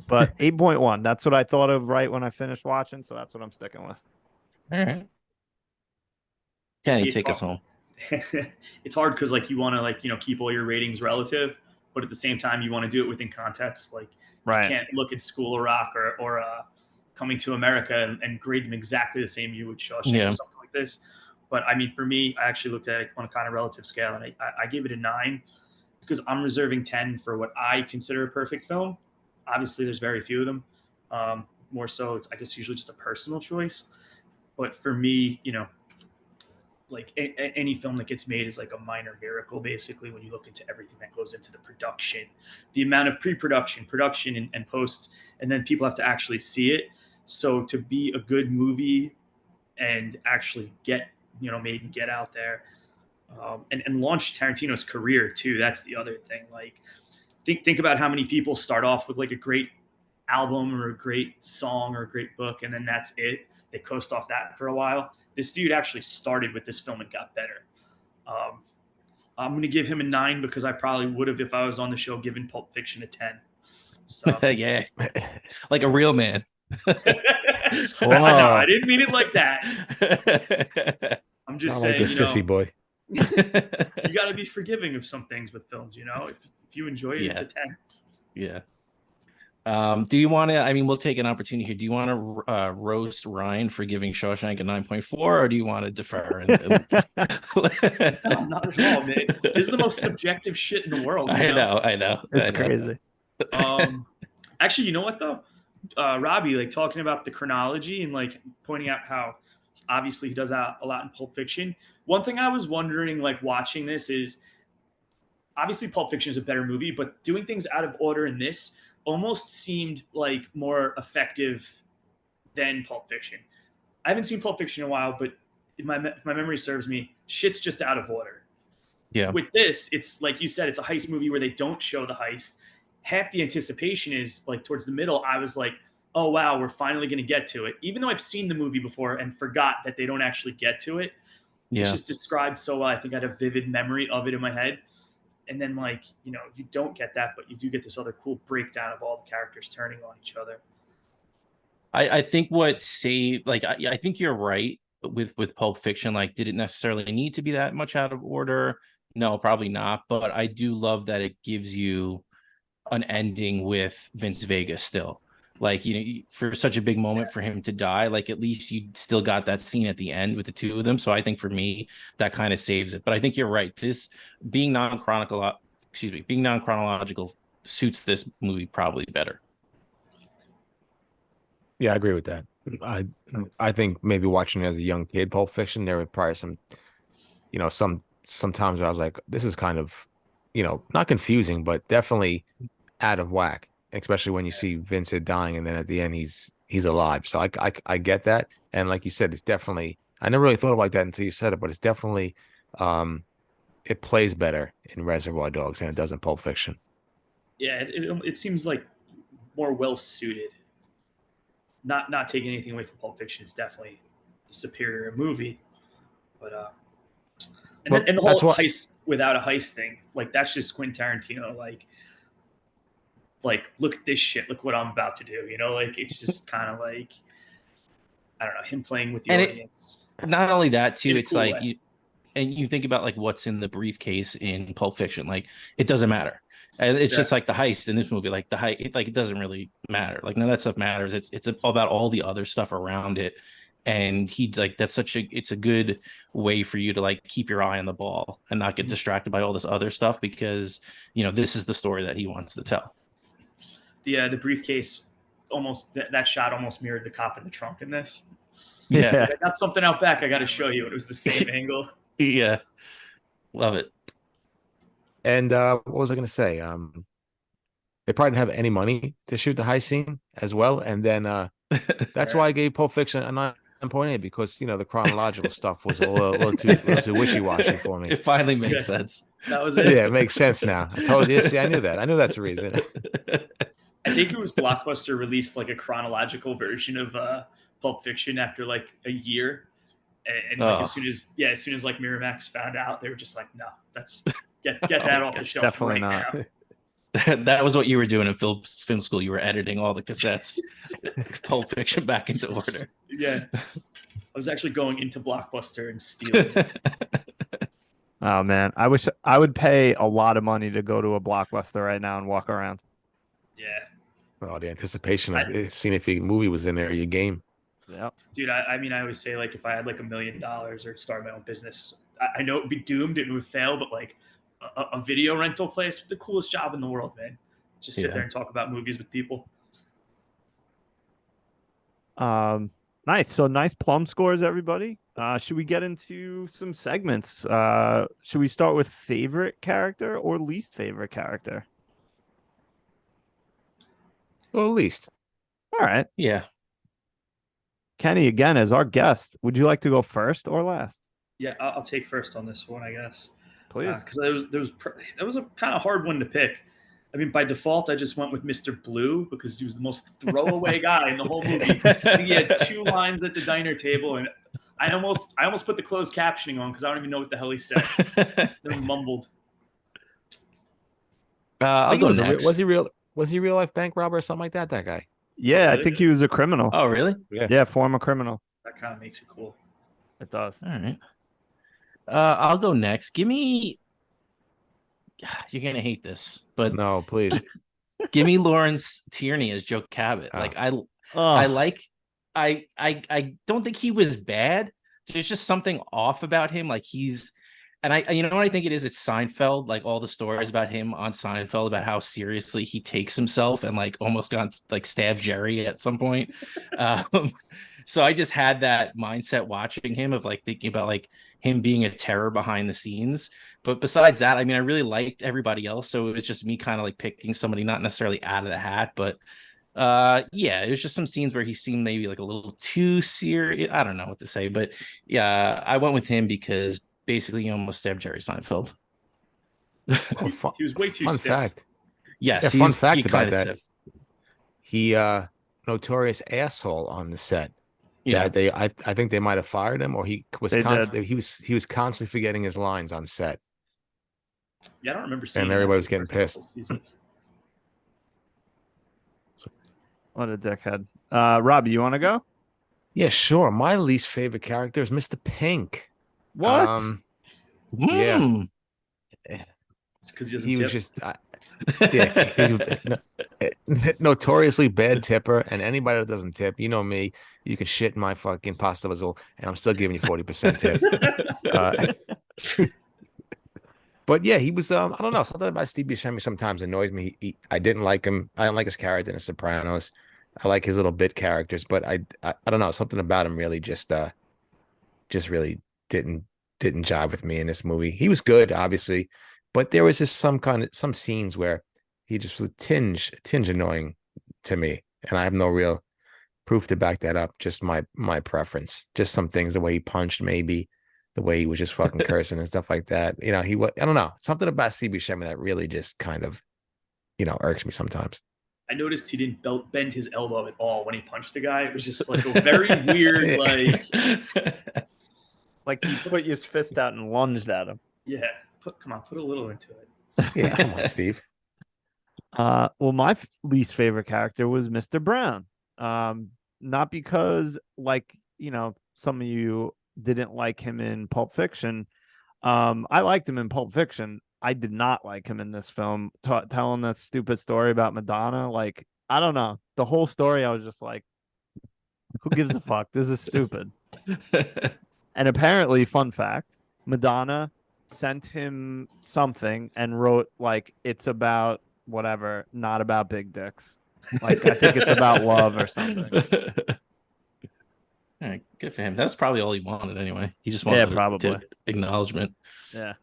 but 8.1, that's what I thought of right when I finished watching. So that's what I'm sticking with. All right. Kenny, It's take hard. us home. It's hard because like you want to like keep all your ratings relative, but at the same time you want to do it within context. Like you Right. can't look at School of Rock or Coming to America and grade them exactly the same you would Shawshank or Yeah. something like this. But I mean, for me, I actually looked at it on a kind of relative scale, and I gave it a 9 because I'm reserving 10 for what I consider a perfect film. Obviously, there's very few of them. More so, it's I guess usually just a personal choice. But for me, like any film that gets made is like a minor miracle basically when you look into everything that goes into the production, the amount of pre-production, production, and post, and then people have to actually see it. So to be a good movie and actually get made and get out there, and launch Tarantino's career too, that's the other thing. Like think about how many people start off with like a great album or a great song or a great book, and then that's it. They coast off that for a while. This dude actually started with this film and got better. Um, I'm going to give him a 9 because I probably would have, if I was on the show, given Pulp Fiction a 10. So Yeah. Like a real man. I know I didn't mean it like that. I'm just Not like the saying, sissy boy. you got to be forgiving of some things with films. If you enjoy it, it's Yeah. a 10. Yeah. Do you want to? I mean, we'll take an opportunity here. Do you want to roast Ryan for giving Shawshank a 9.4, or do you want to defer? No, not at all, man. This is the most subjective shit in the world. I know. It's crazy. Actually, you know what though? Robbie, like talking about the chronology and like pointing out how obviously he does that a lot in Pulp Fiction. One thing I was wondering, like watching this, is obviously Pulp Fiction is a better movie, but doing things out of order in this almost seemed like more effective than Pulp Fiction. I haven't seen Pulp Fiction in a while, but if my memory serves me, shit's just out of order. Yeah. With this, it's like you said, it's a heist movie where they don't show the heist. Half the anticipation is like towards the middle. I was like, oh wow, we're finally going to get to it. Even though I've seen the movie before and forgot that they don't actually get to it, it's Yeah. just described so well. I think I had a vivid memory of it in my head. And then like, you don't get that, but you do get this other cool breakdown of all the characters turning on each other. I think what saved, like, I think you're right with Pulp Fiction. Like, did it necessarily need to be that much out of order? No, probably not. But I do love that it gives you an ending with Vince Vega still. Like, for such a big moment for him to die, like at least you still got that scene at the end with the two of them. So I think for me, that kind of saves it. But I think you're right. This being being non-chronological suits this movie probably better. Yeah, I agree with that. I I think maybe watching it as a young kid, Pulp Fiction, there were probably some, sometimes I was like, this is kind of, not confusing, but definitely out of whack, especially when you see Vincent dying and then at the end he's alive. So I get that. And like you said, it's definitely, I never really thought about that until you said it, but it's definitely it plays better in Reservoir Dogs than it does in Pulp Fiction. Yeah, it seems like more well suited. Not taking anything away from Pulp Fiction, it's definitely the superior movie. But And, Well, and the that's whole what. heist without a heist thing, like that's just Quentin Tarantino. Like look at this shit. Look what I'm about to do. You know, like it's just kind of like I don't know him playing with the And audience not only that too, in a it's cool like way. you think about like what's in the briefcase in Pulp Fiction, like it doesn't matter. And it's Yeah. just like the heist in this movie, like the heist, it doesn't really matter. Like none of that stuff matters. It's about all the other stuff around it. And he like that's it's a good way for you to like keep your eye on the ball and not get distracted by all this other stuff because this is the story that he wants to tell. The briefcase almost that shot almost mirrored the cop in the trunk in this. Yeah. Like, I got something out back. I got to show you. It was the same angle. Yeah. Love it. And what was I going to say? They probably didn't have any money to shoot the high scene as well, and then that's why I gave Pulp Fiction a 9.8 because the chronological stuff was a little too wishy washy for me. It finally makes sense. That was it. Yeah, it makes sense now. I told you. See, I knew that. I knew that's the reason. I think it was Blockbuster released like a chronological version of Pulp Fiction after like a year, and like as soon as like Miramax found out, they were just like, no, that's get that off the shelf. Definitely right not. now. That was what you were doing in film school. You were editing all the cassettes, Pulp Fiction back into order. Yeah, I was actually going into Blockbuster and stealing. Oh man, I wish I would pay a lot of money to go to a Blockbuster right now and walk around. Yeah. Oh, the anticipation of seeing if your movie was in there, your game. Yeah, dude. I mean, I always say like if I had like $1 million or start my own business, I know it'd be doomed and it would fail, but like a video rental place, the coolest job in the world, man. Just sit there and talk about movies with people. Nice. So nice plum scores, everybody. Should we get into some segments? Should we start with favorite character or least favorite character? Well, at least. All right. Yeah. Kenny, again, as our guest, would you like to go first or last? Yeah, I'll take first on this one, I guess. Please. Because that was a kind of hard one to pick. I mean, by default, I just went with Mr. Blue because he was the most throwaway guy in the whole movie. He had 2 lines at the diner table, and I almost put the closed captioning on because I don't even know what the hell he said. They mumbled. I'll go next. Was he real life bank robber or something like that? That guy. Yeah, really? I think he was a criminal. Oh, really? Yeah, former criminal. That kind of makes it cool. It does. All right. I'll go next. Give me. You're gonna hate this, but No, please. give me Lawrence Tierney as Joe Cabot. Like I don't think he was bad. There's just something off about him. Like and you know what I think it is? It's Seinfeld, like all the stories about him on Seinfeld about how seriously he takes himself and like almost got like stabbed Jerry at some point. So I just had that mindset watching him of like thinking about like him being a terror behind the scenes. But besides that, I mean, I really liked everybody else. So it was just me kind of like picking somebody not necessarily out of the hat, but yeah, it was just some scenes where he seemed maybe like a little too serious. I don't know what to say, but yeah, I went with him because basically he almost stabbed Jerry Seinfeld. He was way too fun stiff. fact. Yes, fun fact about kinda that. stiff. He notorious asshole on the set. Yeah, That I think they might have fired him, or he was They constantly he was constantly forgetting his lines on set. Yeah, I don't remember seeing. And that everybody was the getting first couple pissed. seasons. What a dickhead. Robbie, you want to go? Yeah, sure. My least favorite character is Mr. Pink. What? Yeah. It's because he doesn't He was tip. just he's notoriously bad tipper, and anybody that doesn't tip, you know me, you can shit in my fucking pasta vessel, and I'm still giving you 40% tip. But yeah, he was I don't know, something about Steve Buscemi sometimes annoys me. I didn't like him. I didn't like his character in The Sopranos. I like his little bit characters, but I don't know, something about him really just really didn't jive with me in this movie. He was good, obviously, but there was just some scenes where he just was a tinge annoying to me, and I have no real proof to back that up. Just my preference. Just some things, the way he punched, maybe the way he was just fucking cursing and stuff like that. I don't know, something about Steve Buscemi that really just kind of irks me sometimes. I noticed he didn't bend his elbow at all when he punched the guy. It was just like a very weird, like Like you put your fist out and lunged at him. Yeah, come on, put a little into it. Yeah, come on, Steve. Well, my least favorite character was Mr. Brown. Not because, like, some of you didn't like him in Pulp Fiction. I liked him in Pulp Fiction. I did not like him in this film. Telling that stupid story about Madonna, like, I don't know. The whole story, I was just like, who gives a fuck? This is stupid. And apparently, fun fact, Madonna sent him something and wrote like it's about whatever, not about big dicks. Like I think it's about love or something. All right, good for him. That's probably all he wanted anyway. He just Yeah, wanted probably. acknowledgement. Yeah.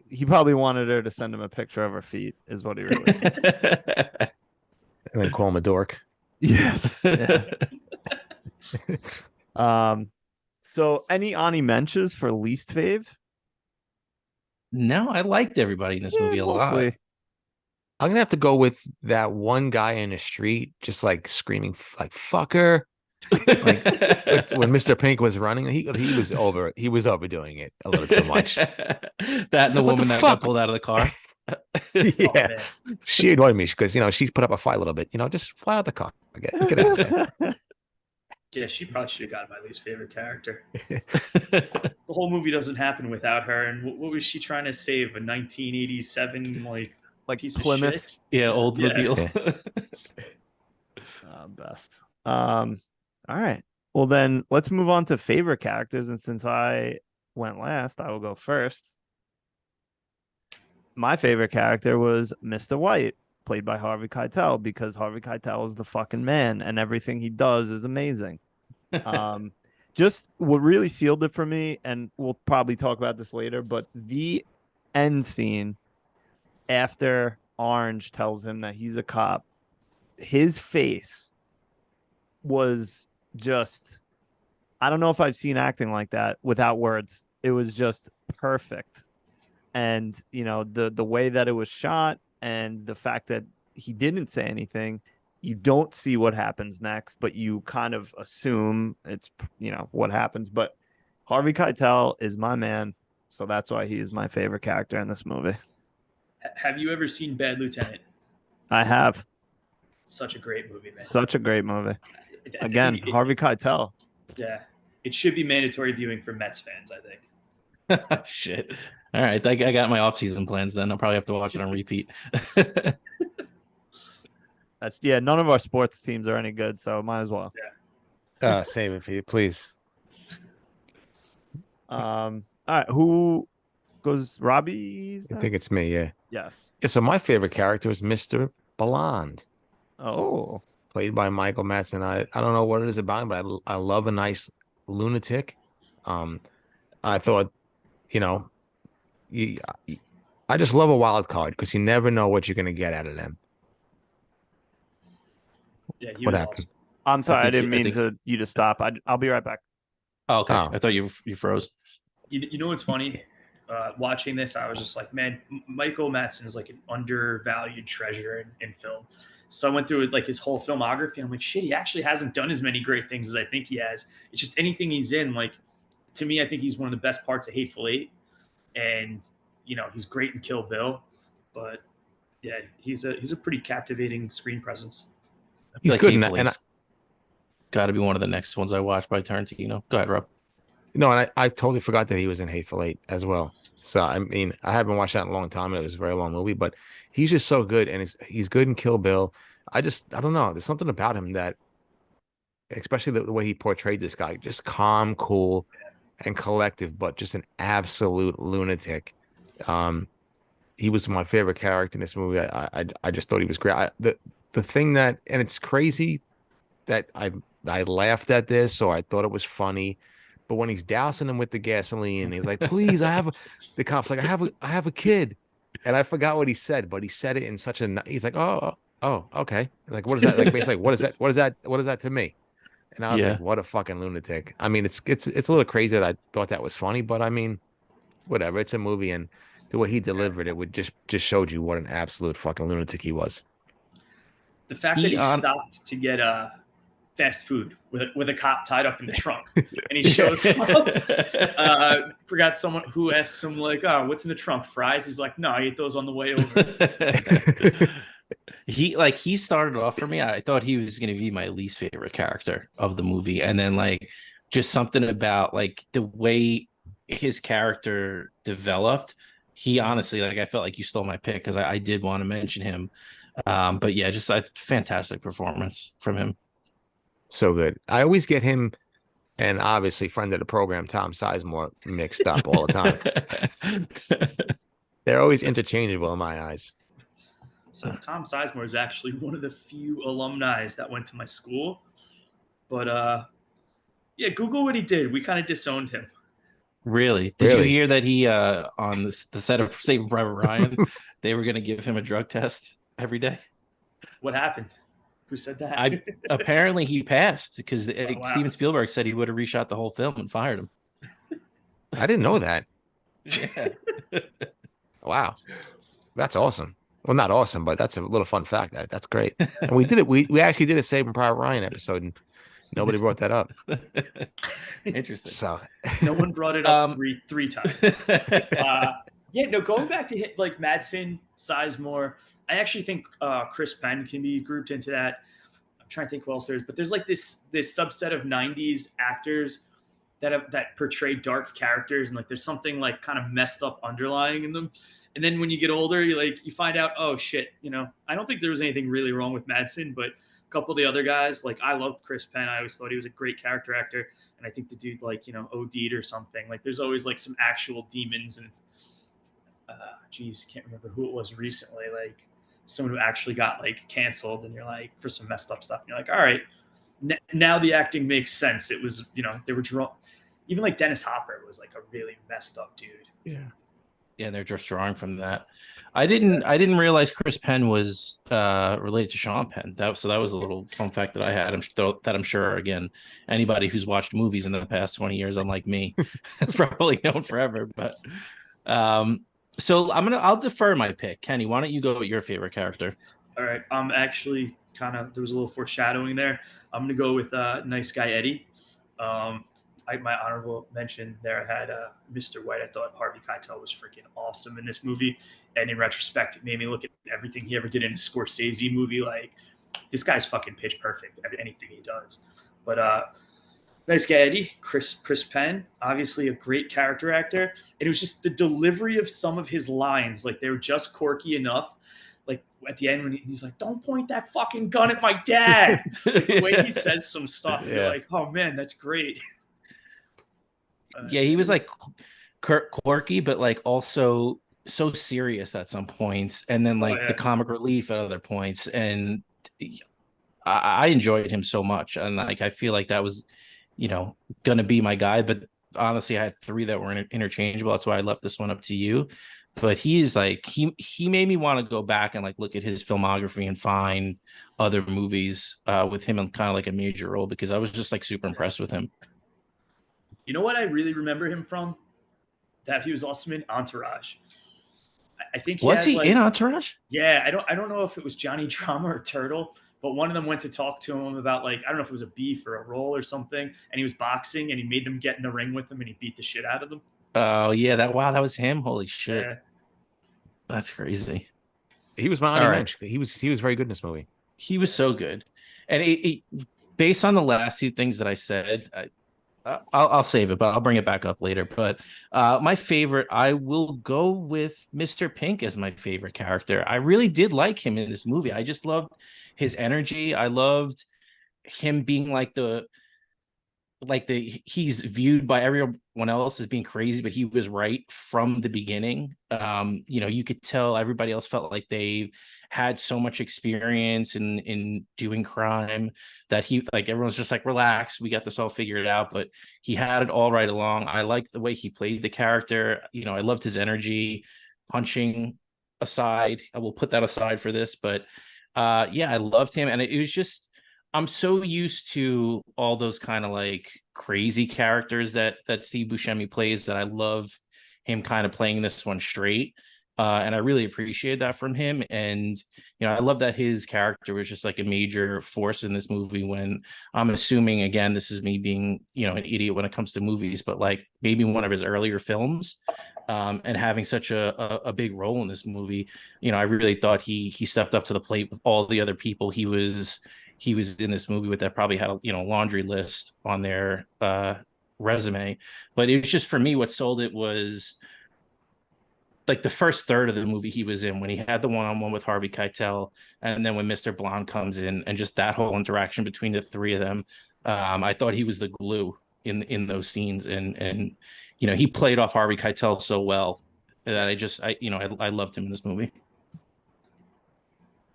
He probably wanted her to send him a picture of her feet, is what he really And then call him a dork. Yes. Yeah. So any Ani Mentions for least fave? No, I liked everybody in this movie a lot. Mostly. I'm gonna have to go with that one guy in the street, just like screaming like "fucker." Like when Mr. Pink was running, he was overdoing it a little too much. That and the What woman the that fuck? got pulled out of the car. Yeah, man. she annoyed me because she put up a fight a little bit. Just fly out the car. Get out of there. Yeah, she probably should have gotten my least favorite character. The whole movie doesn't happen without her. And what was she trying to save? A 1987 Like piece Plymouth. of shit? Yeah, Oldsmobile. Best. All right. Well, then let's move on to favorite characters. And since I went last, I will go first. My favorite character was Mr. White, played by Harvey Keitel, because Harvey Keitel is the fucking man, and everything he does is amazing. Just what really sealed it for me, and we'll probably talk about this later, but the end scene after Orange tells him that he's a cop, his face was just, I don't know if I've seen acting like that without words. It was just perfect. And the way that it was shot and the fact that he didn't say anything, you don't see what happens next, but you kind of assume it's what happens. But Harvey Keitel is my man, so that's why he is my favorite character in this movie. Have you ever seen Bad Lieutenant? I have. Such a great movie, man. Such a great movie. I Again, think Harvey Keitel. Yeah, it should be mandatory viewing for Mets fans, I think. Shit. All right, I got my off-season plans then. I'll probably have to watch it on repeat. None of our sports teams are any good, so might as well. Yeah. Save it for you, please. All right, who goes? Robbie? I think it's me, yeah. Yes. Yeah, so my favorite character is Mr. Blonde, Oh. played by Michael Madsen. I don't know what it is about him, but I love a nice lunatic. I thought, I just love a wild card because you never know what you're going to get out of them. Yeah, he What was happened? awesome. I'm sorry, I didn't mean think- you to stop. I'll be right back. Oh, okay. Oh. I thought you froze. You know what's funny? Watching this, I was just like, man, Michael Madsen is like an undervalued treasure in film. So I went through like his whole filmography. And I'm like, shit, he actually hasn't done as many great things as I think he has. It's just anything he's in. Like, to me, I think he's one of the best parts of Hateful Eight, and he's great in Kill Bill. But yeah, he's a pretty captivating screen presence. He's good in that. And got to be one of the next ones I watch by Tarantino. Go ahead, Rob. I totally forgot that he was in Hateful Eight as well. So I mean, I haven't watched that in a long time. It was a very long movie, but he's just so good, and he's good in Kill Bill. I don't know. There's something about him that, especially the way he portrayed this guy, just calm, cool, and collective, but just an absolute lunatic. He was my favorite character in this movie. I just thought he was great. The thing that, and it's crazy that I laughed at this, or I thought it was funny. But when he's dousing him with the gasoline, he's like, "Please, the cop's like, I have a kid," and I forgot what he said, but he said it in such a. He's like, "Oh, okay." Like, what is that? Like, basically, what is that? What is that? What is that to me? And I was like, "What a fucking lunatic!" I mean, it's a little crazy that I thought that was funny, but I mean, whatever. It's a movie, and the way he delivered it would just showed you what an absolute fucking lunatic he was. The fact that he stopped to get fast food with a cop tied up in the trunk, and he shows up. Forgot someone who asked him like, "Oh, what's in the trunk? Fries?" He's like, "No, I ate those on the way over." He started off for me. I thought he was going to be my least favorite character of the movie, and then like just something about like the way his character developed. He honestly, like, I felt like you stole my pick because I did want to mention him. But yeah, just a fantastic performance from him. So good. I always get him and obviously friend of the program, Tom Sizemore, mixed up all the time. They're always interchangeable in my eyes. So Tom Sizemore is actually one of the few alumni that went to my school. But yeah, Google what he did. We kind of disowned him. Really? Did you hear that he on the set of Saving Private Ryan, they were going to give him a drug test every day? What happened? Who said that? Apparently he passed because wow. Steven Spielberg said he would have reshot the whole film and fired him. I didn't know that. Yeah. Wow. That's awesome. Well, not awesome, but that's a little fun fact. That's great. And we did it. We actually did a Saving Private Ryan episode, and nobody brought that up. Interesting. So no one brought it up three times. Yeah, no, going back to hit like Madsen, Sizemore, I actually think Chris Penn can be grouped into that. I'm trying to think who else there is, but there's like this subset of '90s actors that portray dark characters, and like there's something like kind of messed up underlying in them. And then when you get older, you find out, oh shit, I don't think there was anything really wrong with Madsen, but a couple of the other guys, like I loved Chris Penn. I always thought he was a great character actor, and I think the dude OD'd or something. Like there's always like some actual demons, and geez, can't remember who it was recently. Like someone who actually got like canceled, and you're like for some messed up stuff. And you're like, all right, now the acting makes sense. It was they were drawn. Even like Dennis Hopper was like a really messed up dude. Yeah, they're just drawing from that. I didn't realize Chris Penn was related to Sean Penn. That was a little fun fact that I had. I'm sure again, anybody who's watched movies in the past 20 years, unlike me, it's probably known forever. But so I'll defer my pick. Kenny, why don't you go with your favorite character? All right, I'm actually there was a little foreshadowing there. I'm gonna go with Nice Guy Eddie. My honorable mention there, I had Mr. White. I thought Harvey Keitel was freaking awesome in this movie, and in retrospect, it made me look at everything he ever did in a Scorsese movie. Like, this guy's fucking pitch perfect at anything he does. But Nice Guy Eddie, Chris Penn, obviously a great character actor, and it was just the delivery of some of his lines. Like, they were just quirky enough. Like at the end when he's like, "Don't point that fucking gun at my dad." Like, the way he says some stuff, you're like, "Oh man, that's great." Yeah, he was like quirky, but like also so serious at some points, and then like the comic relief at other points. And I enjoyed him so much, and like I feel like that was, gonna be my guy. But honestly, I had three that were interchangeable. That's why I left this one up to you. But he's like he made me want to go back and like look at his filmography and find other movies with him in kind of like a major role, because I was just like super impressed with him. You know what I really remember him from? That he was awesome in Entourage. I think he in Entourage? Yeah, I don't know if it was Johnny Drama or Turtle, but one of them went to talk to him about like, I don't know if it was a beef or a role or something, and he was boxing and he made them get in the ring with him and he beat the shit out of them. Oh yeah, that was him. Holy shit. Yeah. That's crazy. He was my honorable mention. He was very good in this movie. He was so good. And based on the last two things that I said, I'll save it, but I'll bring it back up later. But my favorite, I will go with Mr. Pink as my favorite character. I really did like him in this movie. I just loved his energy. I loved him being he's viewed by everyone else as being crazy, but he was right from the beginning. You could tell everybody else felt like they had so much experience in doing crime that everyone's just like, relax, we got this all figured out. But he had it all right along. I liked the way he played the character. I loved his energy. Punching aside, I will put that aside for this, but I loved him. And it was just, I'm so used to all those kind of like crazy characters that Steve Buscemi plays, that I love him kind of playing this one straight. And I really appreciated that from him. And, I love that his character was just like a major force in this movie when I'm assuming, again, this is me being, an idiot when it comes to movies, but like maybe one of his earlier films, and having such a big role in this movie, I really thought he stepped up to the plate with all the other people he was in this movie with that probably had a, laundry list on their resume. But it was just, for me, what sold it was like the first third of the movie he was in, when he had the one-on-one with Harvey Keitel, and then when Mr. Blonde comes in, and just that whole interaction between the three of them. I thought he was the glue in those scenes, and he played off Harvey Keitel so well that I loved him in this movie.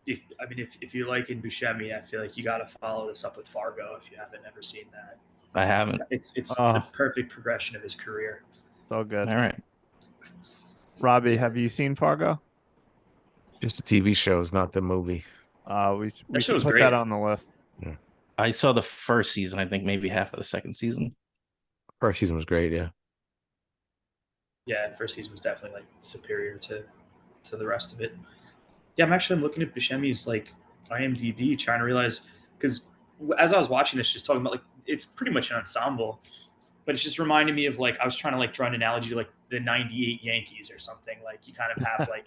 If you like in Buscemi, I feel like you got to follow this up with Fargo if you haven't ever seen that. I haven't. It's the perfect progression of his career. So good. All right. Robbie, have you seen Fargo? Just the TV shows, not the movie. We should show's put great. that on the list. Yeah. I saw the first season, I think maybe half of the second season. First season was great, yeah. Yeah, first season was definitely like superior to the rest of it. Yeah, I'm looking at Buscemi's like IMDb, trying to realize, because as I was watching this, just talking about like it's pretty much an ensemble, but it's just reminding me of like I was trying to like draw an analogy to like the '98 Yankees or something. Like you kind of have like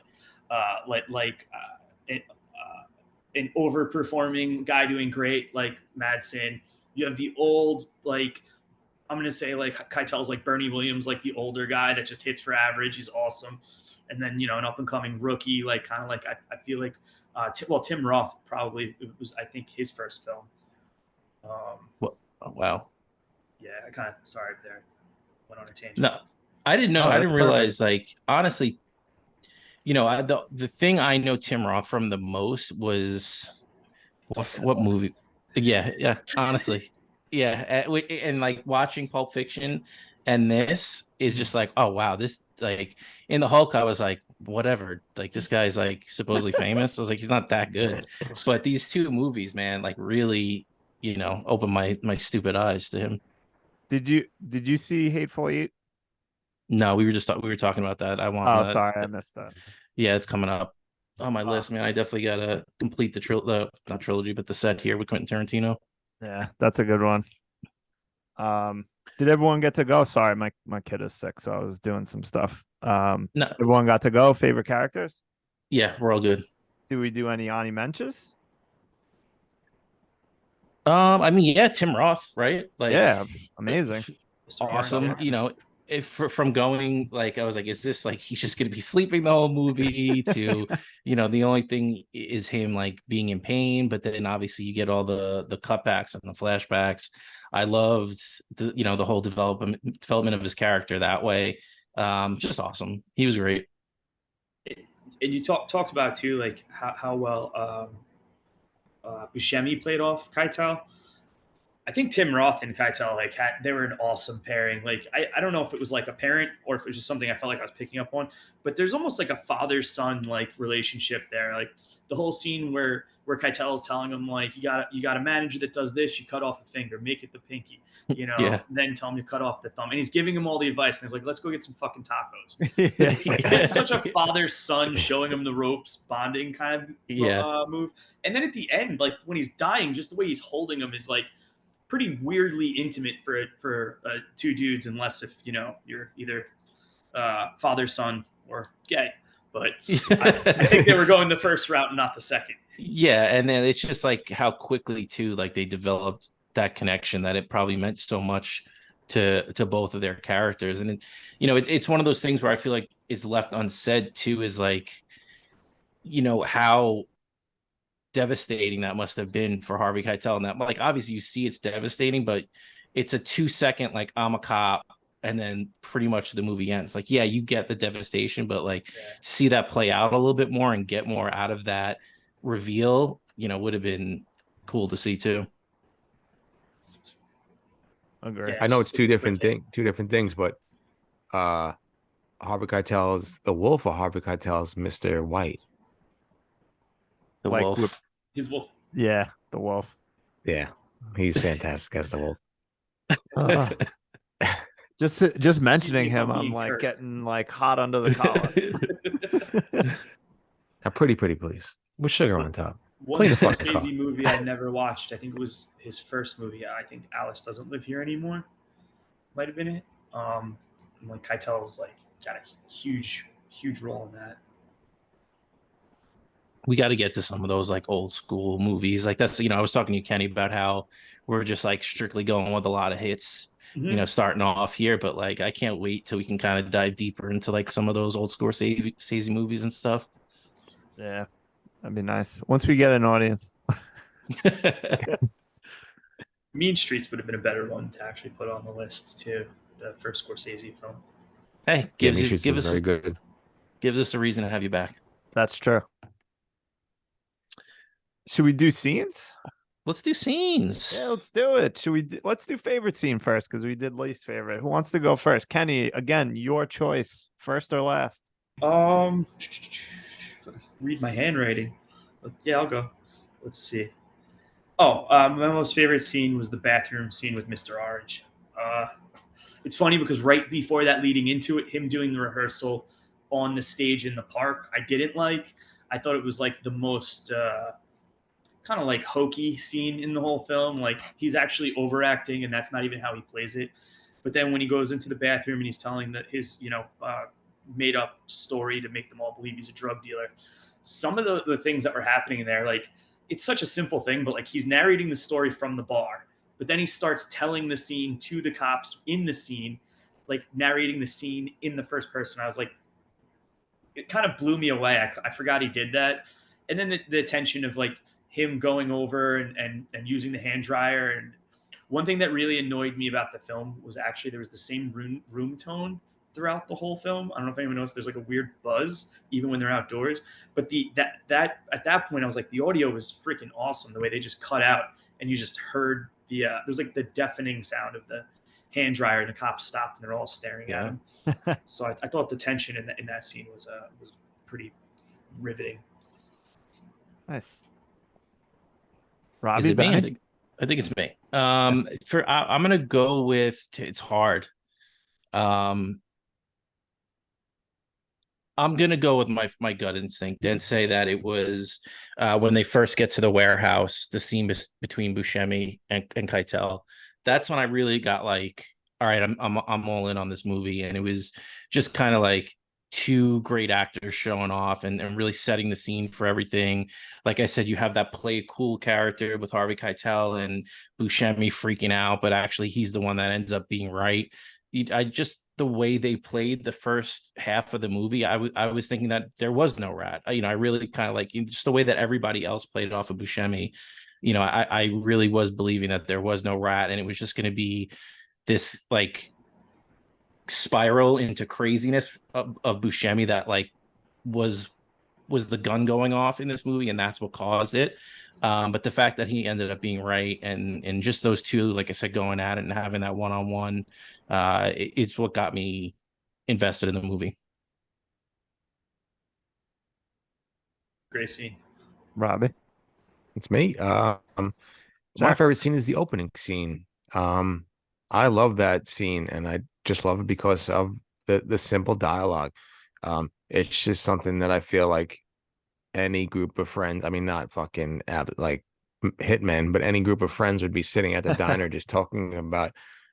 an overperforming guy doing great like Madsen. You have the old like I'm gonna say like Keitel's like Bernie Williams, like the older guy that just hits for average. He's awesome. And then an up and coming rookie, like kind of like I feel like Tim Roth probably it was I think his first film. Oh, wow. Yeah, I kind of sorry there went on a tangent. No, I didn't know. Oh, I that's didn't realize. Like honestly, the thing I know Tim Roth from the most was what movie? Yeah. Honestly, yeah. And like watching Pulp Fiction, and this is just like, oh wow, this like in the Hulk, I was like, whatever. Like this guy's like supposedly famous. I was like, he's not that good. But these two movies, man, like really, opened my stupid eyes to him. Did you see Hateful Eight? No, we were talking about that. I want. Oh, sorry, I missed that. Yeah, it's coming up on my list, man. I definitely gotta complete the not trilogy, but the set here with Quentin Tarantino. Yeah, that's a good one. Did everyone get to go? Sorry, my kid is sick, so I was doing some stuff. No, Everyone got to go. Favorite characters? yeah, we're all good. Do we do any Ani Menches? I mean, yeah, Tim Roth, right? Like, Yeah, amazing. awesome. If from going like I was like, is this like he's just gonna be sleeping the whole movie to, the only thing is him like being in pain, but then obviously you get all the cutbacks and the flashbacks. I loved the whole development of his character that way. Just awesome. He was great. And you talked about too, like how well Buscemi played off Keitel. I think Tim Roth and Keitel they were an awesome pairing. Like I don't know if it was like a parent or if it was just something I felt like I was picking up on, but there's almost like a father-son like relationship there. Like the whole scene where Keitel is telling him like you got a manager that does this, you cut off a finger, make it the pinky, Yeah. then tell him to cut off the thumb. And he's giving him all the advice and he's like, let's go get some fucking tacos. Yeah. It's such a father-son showing him the ropes, bonding kind of move. And then at the end, like when he's dying, just the way he's holding him is like pretty weirdly intimate for two dudes, unless if you're either father son or gay. But I think they were going the first route, not the second. Yeah, and then it's just like how quickly too, like they developed that connection that it probably meant so much to both of their characters, and it's one of those things where I feel like it's left unsaid too, is like how devastating that must have been for Harvey Keitel. And that, like, obviously you see it's devastating, but it's a 2-second like I'm a cop, and then pretty much the movie ends. Like, yeah, you get the devastation, but like see that play out a little bit more and get more out of that reveal, would have been cool to see too. Agree. I know it's two different things, but Harvey Keitel is the wolf, or Harvey Keitel is Mr. White. The Like wolf. His wolf. Yeah, the wolf. Yeah, he's fantastic as the wolf. Just mentioning me if him, I'm I'm being like curt. getting like hot under the collar. Now, pretty, please. With sugar on top. One Clean the fucking car. Scorsese movie I never watched. I think it was his first movie. I think Alice Doesn't Live Here Anymore. Might have been it. And, like Keitel's like got a huge role in that. We got to get to some of those like old school movies. Like that's, I was talking to you, Kenny, about how we're just like strictly going with a lot of hits, Mm-hmm. starting off here. But like, I can't wait till we can kind of dive deeper into like some of those old Scorsese movies and stuff. Yeah, that'd be nice. Once we get an audience. Mean Streets would have been a better one to actually put on the list too. The first Scorsese film. Hey, Yeah, Matrix is very good. Gives us a reason to have you back. That's true. Should we do scenes? Let's do scenes. Yeah, let's do it. Let's do favorite scene first because we did least favorite. Who wants to go first? Kenny, again, your choice. First or last? Read my handwriting. Yeah, I'll go. Let's see. Oh, my most favorite scene was the bathroom scene with Mr. Orange. It's funny because right before that, leading into it, him doing the rehearsal on the stage in the park, I didn't like. I thought it was like the most kind of like hokey scene in the whole film. Like he's actually overacting, and that's not even how he plays it. But then when he goes into the bathroom and he's telling that his made up story to make them all believe he's a drug dealer, some of the things that were happening in there, like it's such a simple thing, but like he's narrating the story from the bar, but then he starts telling the scene to the cops in the scene, like narrating the scene in the first person. I was like, it kind of blew me away. I forgot he did that. And then the tension of like him going over and using the hand dryer. And one thing that really annoyed me about the film was actually there was the same room tone throughout the whole film. I don't know if anyone knows, there's like a weird buzz even when they're outdoors. But that at that point I was like, the audio was freaking awesome. The way they just cut out and you just heard there's like the deafening sound of the hand dryer, and the cops stopped and they're all staring at him. So I thought the tension in that scene was pretty riveting. Nice. Is Robbie, it me? I think it's me. I'm gonna go with it's hard. I'm gonna go with my gut instinct and say that it was when they first get to the warehouse, the scene between Buscemi and Keitel. That's when I really got like, all right, I'm all in on this movie, and it was just kind of like two great actors showing off and really setting the scene for everything. Like I said, you have that play cool character with Harvey Keitel and Buscemi freaking out, but actually he's the one that ends up being right. I just the way they played the first half of the movie, I was thinking that there was no rat. I really kind of like just the way that everybody else played off of Buscemi. I really was believing that there was no rat, and it was just going to be this like spiral into craziness of Buscemi that like was the gun going off in this movie, and that's what caused it. But the fact that he ended up being right, and just those two, like I said, going at it and having that one-on-one, it's what got me invested in the movie. Great scene. Robbie. It's me. My favorite scene is the opening scene. I love that scene, and I just love it because of the simple dialogue. It's just something that I feel like any group of friends, I mean, not fucking like hitmen, but any group of friends would be sitting at the diner just talking about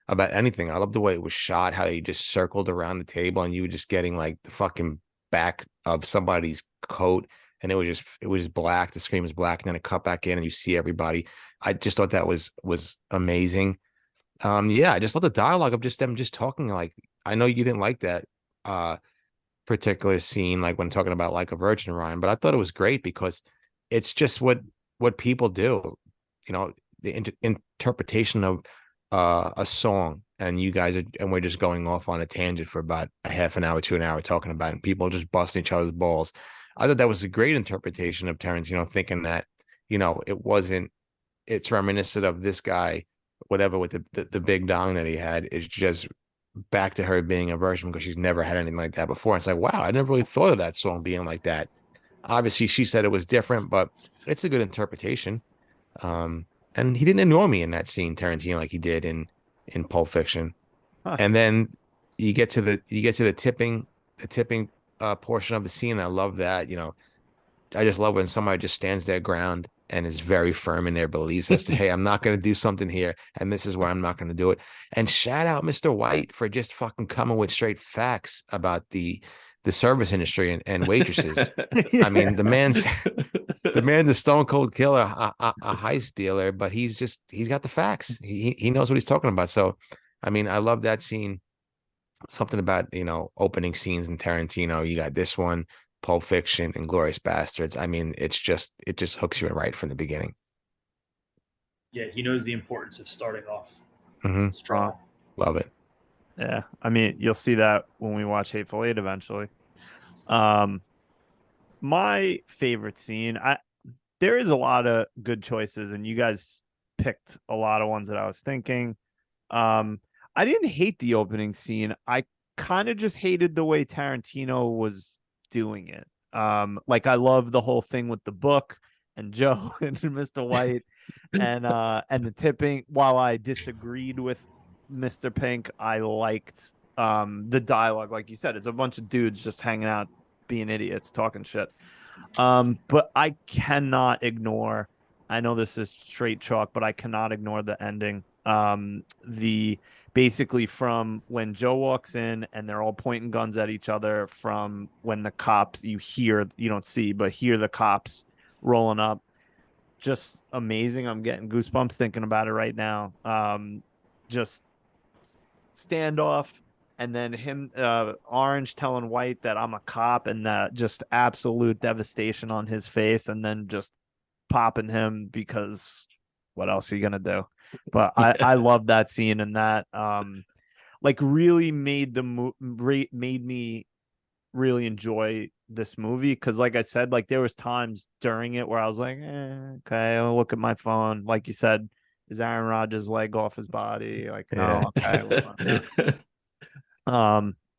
anything. I love the way it was shot, how he just circled around the table and you were just getting like the fucking back of somebody's coat, and it was just black. The screen was black, and then it cut back in and you see everybody. I just thought that was amazing. Yeah, I just love the dialogue of just them just talking. Like, I know you didn't like that particular scene, like when talking about Like a Virgin, Ryan, but I thought it was great because it's just what people do. The interpretation of a song, and you guys and we're just going off on a tangent for about a half an hour to an hour talking about it, and people just busting each other's balls. I thought that was a great interpretation of Tarantino, thinking that it's reminiscent of this guy, whatever, with the big dong that he had, is just back to her being a virgin because she's never had anything like that before. It's like, wow, I never really thought of that song being like that. Obviously, she said it was different, but it's a good interpretation. And he didn't annoy me in that scene, Tarantino, like he did in Pulp Fiction. And then you get to the tipping portion of the scene. I love that. I just love when somebody just stands their ground and is very firm in their beliefs as to, hey, I'm not going to do something here, and this is where I'm not going to do it. And shout out Mr. White for just fucking coming with straight facts about the service industry and waitresses. I mean, the man's the stone cold killer, a heist dealer, but he's got the facts. He knows what he's talking about. So, I mean, I love that scene. Something about opening scenes in Tarantino. You got this one, Pulp Fiction, and Glorious Bastards. I mean, it just hooks you in right from the beginning. Yeah, he knows the importance of starting off strong. Love it. Yeah, I mean, you'll see that when we watch Hateful Eight eventually. My favorite scene, there is a lot of good choices, and you guys picked a lot of ones that I was thinking. I didn't hate the opening scene. I kind of just hated the way Tarantino was doing it. Like I love the whole thing with the book and Joe and Mr. White and the tipping. While I disagreed with Mr. Pink, I liked the dialogue. Like you said, it's a bunch of dudes just hanging out, being idiots, talking shit. But I cannot ignore. I know this is straight chalk, but I cannot ignore the ending. The basically from when Joe walks in and they're all pointing guns at each other, from when the cops, you don't see, but hear the cops rolling up. Just amazing. I'm getting goosebumps thinking about it right now. Just standoff, and then him, Orange telling White that I'm a cop, and that just absolute devastation on his face, and then just popping him because what else are you gonna do? But I love that scene, and that like really made made me really enjoy this movie, because like I said, like there was times during it where I was like, okay, I'll look at my phone. Like you said, is Aaron Rodgers' leg off his body? Like, no, okay.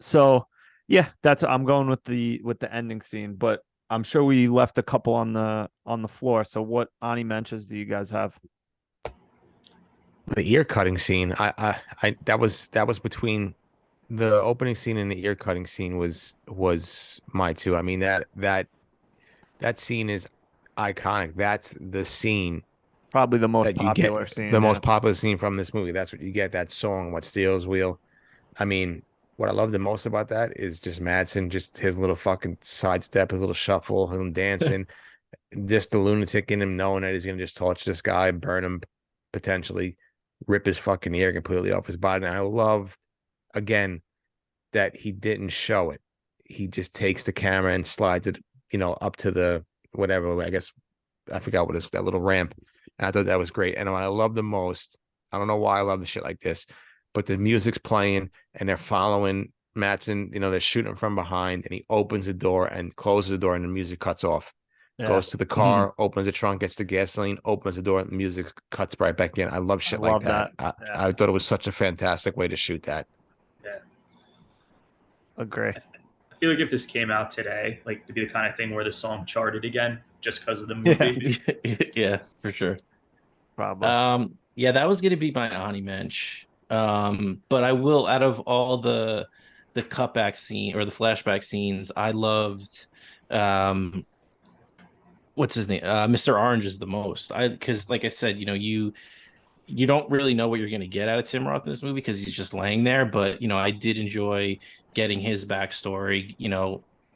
So yeah, I'm going with the ending scene, but I'm sure we left a couple on the floor. So what Ani mentions do you guys have? The ear cutting scene. I that was between the opening scene and the ear cutting scene was my two. I mean, that scene is iconic. That's the scene, probably the most that you popular get, scene. the most popular scene from this movie. That's what you get. That song, "What Steals Wheel." I mean, what I love the most about that is just Madsen, just his little fucking sidestep, his little shuffle, him dancing, just the lunatic in him knowing that he's gonna just torch this guy, burn him, potentially rip his fucking ear completely off his body. And I loved, again, that he didn't show it. He just takes the camera and slides it, up to the whatever. I guess I forgot what that little ramp. And I thought that was great. And what I love the most, I don't know why I love the shit like this, but the music's playing and they're following Madsen. They're shooting from behind, and he opens the door and closes the door, and the music cuts off. Yeah. Goes to the car, opens the trunk, gets the gasoline, opens the door, and the music cuts right back in. I love shit like that. I thought it was such a fantastic way to shoot that. Yeah. Agree. I feel like if this came out today, like it'd be the kind of thing where the song charted again just because of the movie. Yeah, for sure. Probably. Yeah, that was gonna be my Ani mensch. But I will, out of all the cutback scene or the flashback scenes, I loved what's his name? Mr. Orange is the most. Because like I said, you don't really know what you're going to get out of Tim Roth in this movie because he's just laying there. But I did enjoy getting his backstory.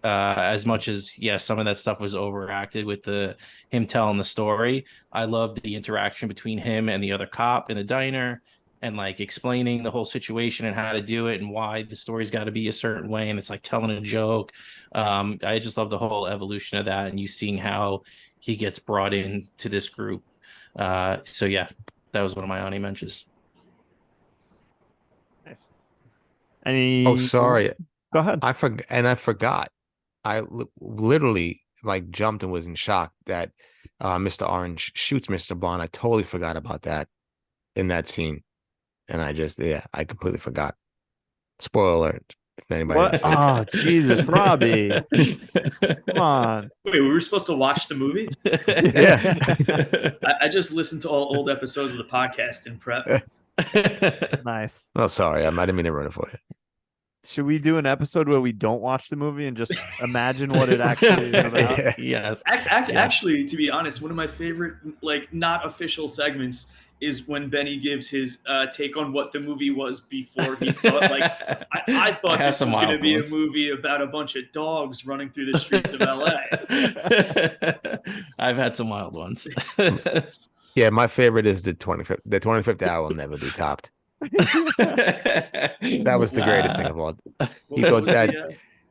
As much as some of that stuff was overacted with him telling the story. I loved the interaction between him and the other cop in the diner, and like explaining the whole situation and how to do it and why the story's got to be a certain way, and it's like telling a joke. I just love the whole evolution of that, and you seeing how he gets brought in to this group. So yeah, that was one of my Ani mentions. Nice. Any? Oh, sorry. Go ahead. I forgot. I literally like jumped and was in shock that Mr. Orange shoots Mr. Blonde. I totally forgot about that in that scene. And I completely forgot. Spoiler alert. If anybody What? Oh, Jesus, Robbie. Come on. Wait, we were supposed to watch the movie? Yeah. I just listened to all old episodes of the podcast in prep. Nice. Oh, sorry, I didn't mean to ruin it for you. Should we do an episode where we don't watch the movie and just imagine what it actually is about? Yeah. Yes. Actually, to be honest, one of my favorite, like, not official segments is when Benny gives his take on what the movie was before he saw it. Like, I thought have this some was going to wild be ones. a movie about a bunch of dogs running through the streets of LA. I've had some wild ones. Yeah, my favorite is the 25th. The 25th hour will never be topped. That was the greatest thing of all. He What thought was that.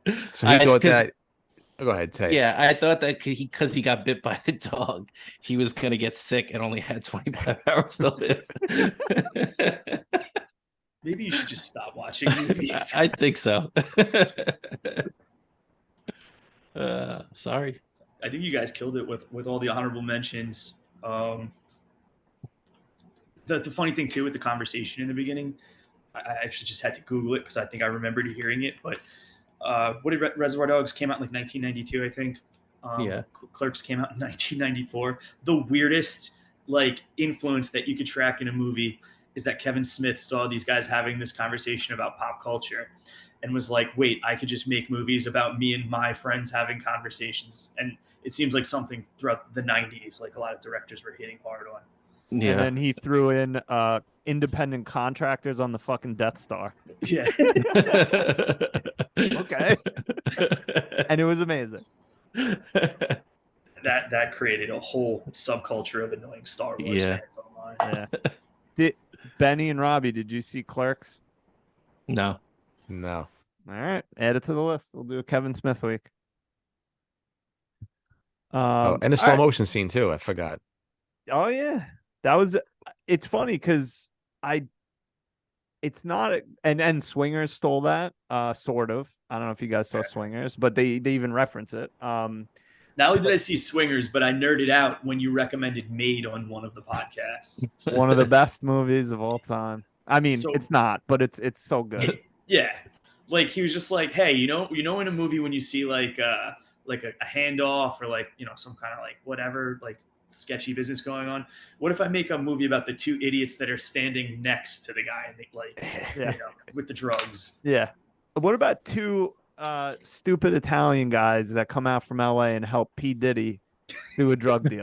the, So he thought 'cause- that. Go ahead, say it. Yeah, I thought that because he got bit by the dog, he was gonna get sick and only had 25 hours to live. maybe you should just stop watching movies. I think so. Sorry. I think you guys killed it with all the honorable mentions. The funny thing too with the conversation in the beginning, I actually just had to Google it because I think I remembered hearing it. But what did Reservoir Dogs came out in like 1992, I think. Yeah. Clerks came out in 1994. The weirdest like influence that you could track in a movie is that Kevin Smith saw these guys having this conversation about pop culture and was like, wait, I could just make movies about me and my friends having conversations. And it seems like something throughout the 90s, like a lot of directors were hitting hard on. Yeah. And then he threw in independent contractors on the fucking Death Star. Yeah. Okay. And it was amazing. that created a whole subculture of annoying Star Wars Yeah. fans online. Yeah. Benny and Robbie, did you see Clerks? No. No. All right, add it to the list. We'll do a Kevin Smith week. And the slow motion scene too. I forgot. Oh yeah, that was. It's funny because it's not and Swingers stole that sort of. I don't know if you guys saw Swingers, but they even reference it. Not only did I see Swingers, but I nerded out when you recommended Made on one of the podcasts. One of the best movies of all time. I mean, So- it's not, but it's so good. Yeah, like he was just like, hey, you know, in a movie when you see like a handoff or like some kind of like whatever like sketchy business going on. What if I make a movie about the two idiots that are standing next to the guy and like with the drugs? Yeah. What about two stupid Italian guys that come out from LA and help P. Diddy do a drug deal?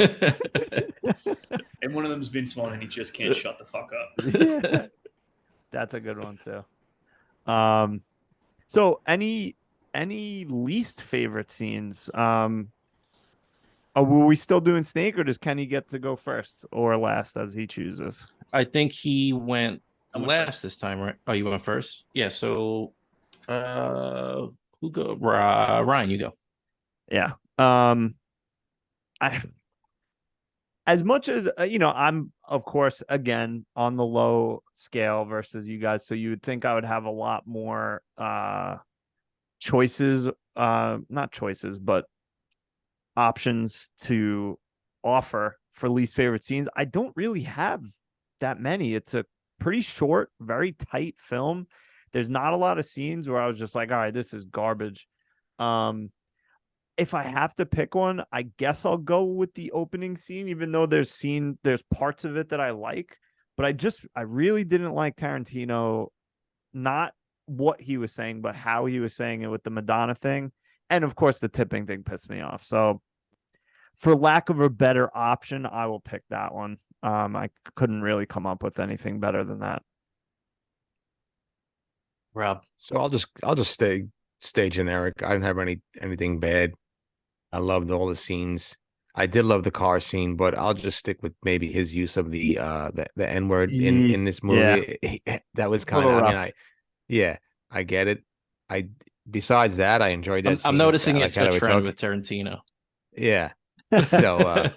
And one of them's Vince Vaughn and he just can't shut the fuck up. Yeah. That's a good one too. So any least favorite scenes? Were we still doing Snake, or does Kenny get to go first or last as he chooses? I think he went I went last first. this time, right? Oh, you went first? Yeah. So, who go? Ryan, you go. Yeah. I as much as I'm of course again on the low scale versus you guys, so you would think I would have a lot more choices, not choices, but options to offer for least favorite scenes. I don't really have that many. It's a pretty short, very tight film. There's not a lot of scenes where I was just like, all right, this is garbage. If I have to pick one, I guess I'll go with the opening scene, even though there's parts of it that I like, but I really didn't like Tarantino, not what he was saying, but how he was saying it with the Madonna thing. And of course the tipping thing pissed me off. So for lack of a better option, I will pick that one. I couldn't really come up with anything better than that. Rob. So I'll just stay generic. I didn't have anything bad. I loved all the scenes. I did love the car scene, but I'll just stick with maybe his use of the N-word in this movie. That was kind of, I get it. Besides that, I enjoyed that scene. I'm noticing like it's a trend with Tarantino. Yeah. So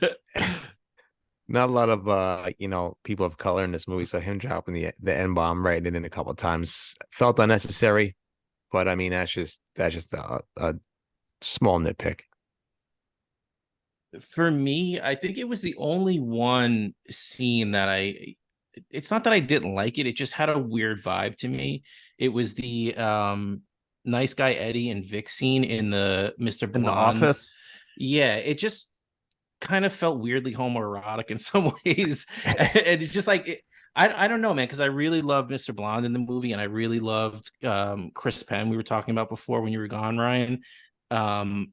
not a lot of people of color in this movie. So him dropping the N-bomb right in a couple of times felt unnecessary. But I mean, that's just a small nitpick. For me, I think it was the only one scene that it's not that I didn't like it. It just had a weird vibe to me. It was the nice guy Eddie and Vic scene in the Mr. Blonde. In the office. Yeah, it just kind of felt weirdly homoerotic in some ways. And it's just like I don't know, man, because I really loved Mr. Blonde in the movie, and I really loved Chris Penn. We were talking about before when you were gone, Ryan. Um,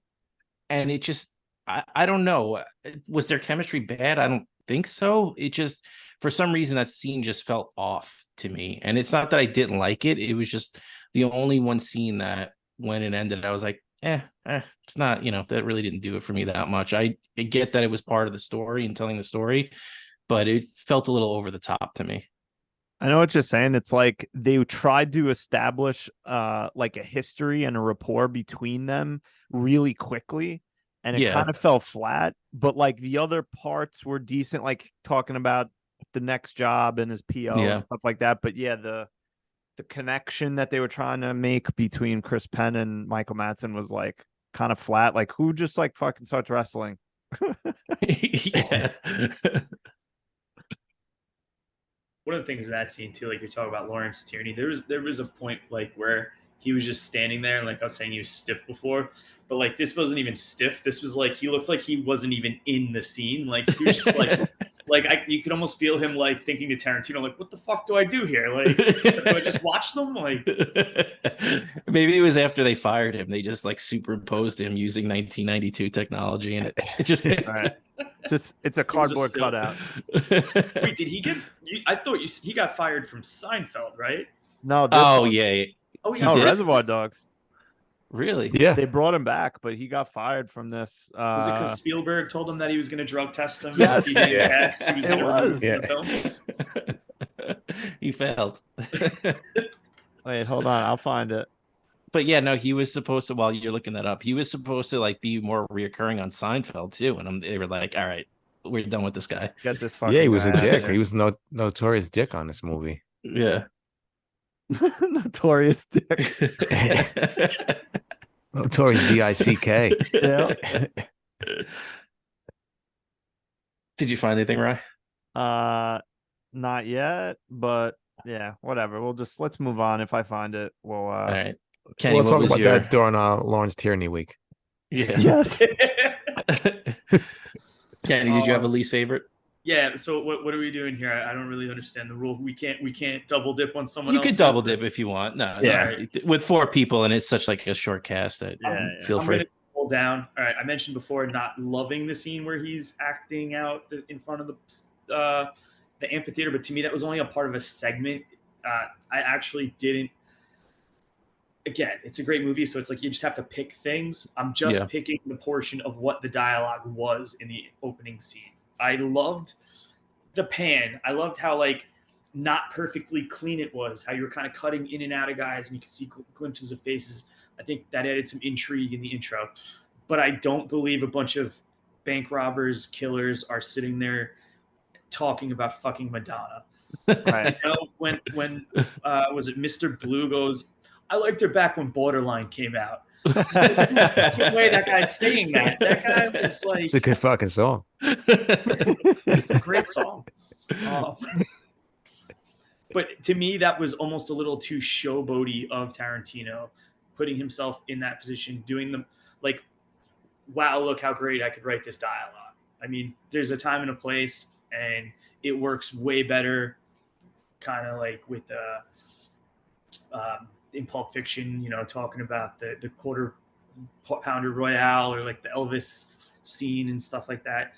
and it just I don't know. Was their chemistry bad? I don't think so. It just for some reason that scene just felt off to me. And it's not that I didn't like it. It was just the only one scene that when it ended, I was like, it's not, that really didn't do it for me that much. I get that it was part of the story and telling the story, but it felt a little over the top to me. I know what you're saying. It's like they tried to establish like a history and a rapport between them really quickly, and it Yeah. kind of fell flat. But like the other parts were decent, like talking about the next job and his PO Yeah. and stuff like that. But yeah, the connection that they were trying to make between Chris Penn and Michael Madsen was like kind of flat. Like who just like fucking starts wrestling? Yeah. One of the things in that scene too, like you're talking about Lawrence Tierney, there was a point like where he was just standing there, and like I was saying, he was stiff before, but like this wasn't even stiff. This was like he looked like he wasn't even in the scene. Like he was just you could almost feel him like thinking to Tarantino, like, what the fuck do I do here? Like, do I just watch them? Like, maybe it was after they fired him. They just like superimposed him using 1992 technology, and it just Right. Just it's a cardboard still. cutout. Wait, did he get? I thought he got fired from Seinfeld, right? No, this Oh one. yeah. Oh, he He No, did? Reservoir Dogs. Really? Yeah. They brought him back, but he got fired from this. Was it because Spielberg told him that he was going to drug test him? Yes. If he didn't Yeah. pass, he was It going to remove was. him from the film. He failed. Wait, hold on, I'll find it. But yeah, no, he was supposed to. While you're looking that up, he was supposed to like be more reoccurring on Seinfeld too. And they were like, "All right, we're done with this guy." Get this fucking Yeah, he was a guy out of dick. here. He was notorious dick on this movie. Yeah. Notorious dick. Notorious D-I-C-K. Yeah. Did you find anything, Ryan? Not yet, but yeah, whatever. Let's move on. If I find it, we'll All right, Kenny, We'll what talk was about your? that during Lawrence Tierney week. Yeah. Yes. Kenny, did you have a least favorite? Yeah. So what are we doing here? I don't really understand the rule. We can't double dip on someone You else. could double dip if you want. No, Yeah. no, with 4 people and it's such like a short cast that feel I'm free. gonna pull down. All right. I mentioned before not loving the scene where he's acting out in front of the amphitheater, but to me that was only a part of a segment. I actually didn't. Again, it's a great movie, so it's like you just have to pick things. I'm just picking the portion of what the dialogue was in the opening scene. I loved the pan. I loved how like not perfectly clean it was. How you were kind of cutting in and out of guys, and you could see glimpses of faces. I think that added some intrigue in the intro. But I don't believe a bunch of bank robbers, killers are sitting there talking about fucking Madonna. Right. You know, when was it Mr. Blue goes, I liked her back when Borderline came out. The way that guy's saying that guy was like, It's a good fucking song. it's a great song. But to me, that was almost a little too showboaty of Tarantino, putting himself in that position, doing them like, wow, look how great I could write this dialogue. I mean, there's a time and a place, and it works way better, kind of like with in Pulp Fiction, you know, talking about the quarter pounder Royale or like the Elvis scene and stuff like that.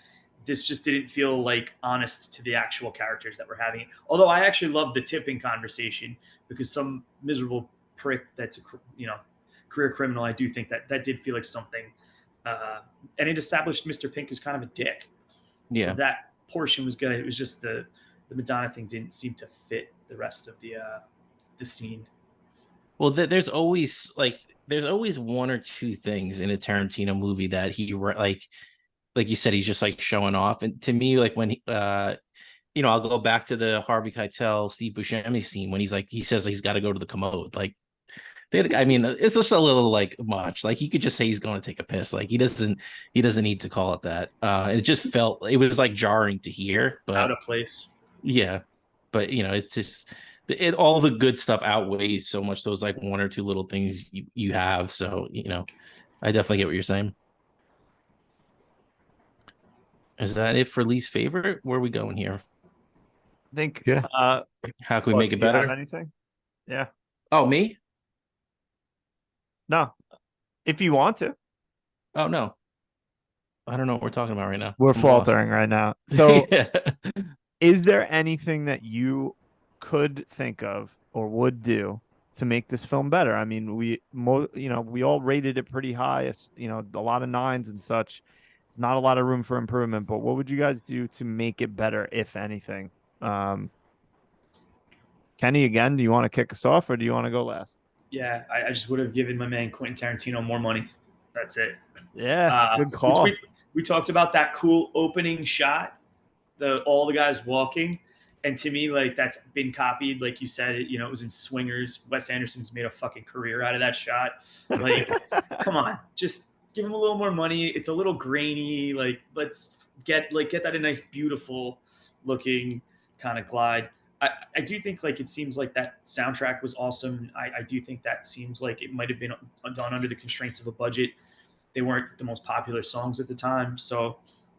This just didn't feel like honest to the actual characters that we're having. Although I actually loved the tipping conversation because some miserable prick that's a career criminal. I do think that did feel like something, and it established Mr. Pink as kind of a dick. Yeah. So that portion was good. It was just the Madonna thing didn't seem to fit the rest of the scene. Well, there's always one or two things in a Tarantino movie that he like you said, he's just like showing off. And to me, like when he, I'll go back to the Harvey Keitel, Steve Buscemi scene when he says he's got to go to the commode. Like, I mean, it's just a little like much. Like he could just say he's going to take a piss. Like he doesn't need to call it that. It just it was like jarring to hear, but out of place. Yeah, but it's just all the good stuff outweighs so much those like one or two little things you have. So I definitely get what you're saying. Is that it for least favorite? Where are we going here? think. Yeah. How can we What, make it do you have better? anything? Yeah. Oh, me? No. If you want to. Oh no, I don't know what we're talking about right now. We're I'm lost. faltering right now. So Yeah. is there anything that you could think of or would do to make this film better? I mean, we all rated it pretty high, a lot of nines and such. It's not a lot of room for improvement, but what would you guys do to make it better, if anything? Um, Kenny, again, do you want to kick us off or do you want to go last? Yeah, I just would have given my man Quentin Tarantino more money. That's it. Yeah, good We, call. we talked about that cool opening shot, all the guys walking, and to me, like that's been copied. Like you said, it was in Swingers. Wes Anderson's made a fucking career out of that shot. Like, come on, just give him a little more money. It's a little grainy. Like, let's get that a nice, beautiful looking kind of glide. I do think like it seems like that soundtrack was awesome. I do think that seems like it might have been done under the constraints of a budget. They weren't the most popular songs at the time, so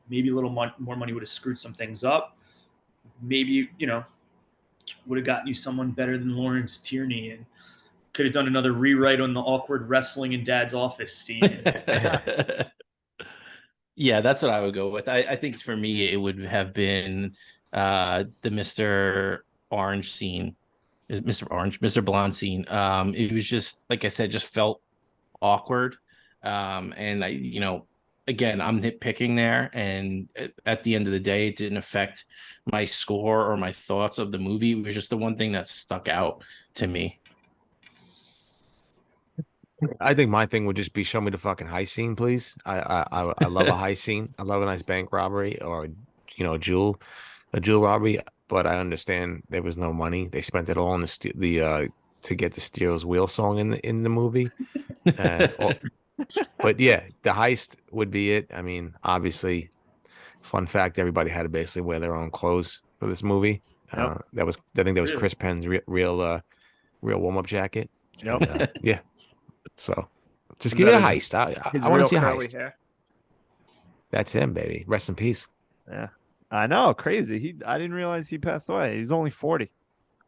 maybe a little more money would have screwed some things up. Maybe would have gotten you someone better than Lawrence Tierney and could have done another rewrite on the awkward wrestling in Dad's office scene. Yeah, that's what I would go with. I think for me it would have been the Mr. Orange scene. Is it Mr. Orange, Mr. Blonde scene. It was just like I said, just felt awkward. And again, I'm nitpicking there, and at the end of the day, it didn't affect my score or my thoughts of the movie. It was just the one thing that stuck out to me. I think my thing would just be show me the fucking heist scene, please. I love a heist scene. I love a nice bank robbery or a jewel robbery. But I understand there was no money. They spent it all on to get the Steel's Wheel song in the movie. But yeah, the heist would be it. I mean, obviously, fun fact: everybody had to basically wear their own clothes for this movie. Yep. I think that was Really? Chris Penn's real warm up jacket. Yep. And, yeah. So just Is give me that a his- heist. His I want to real see a curly heist. hair. That's him, baby. Rest in peace. Yeah. I know, crazy. I didn't realize he passed away. He's only 40.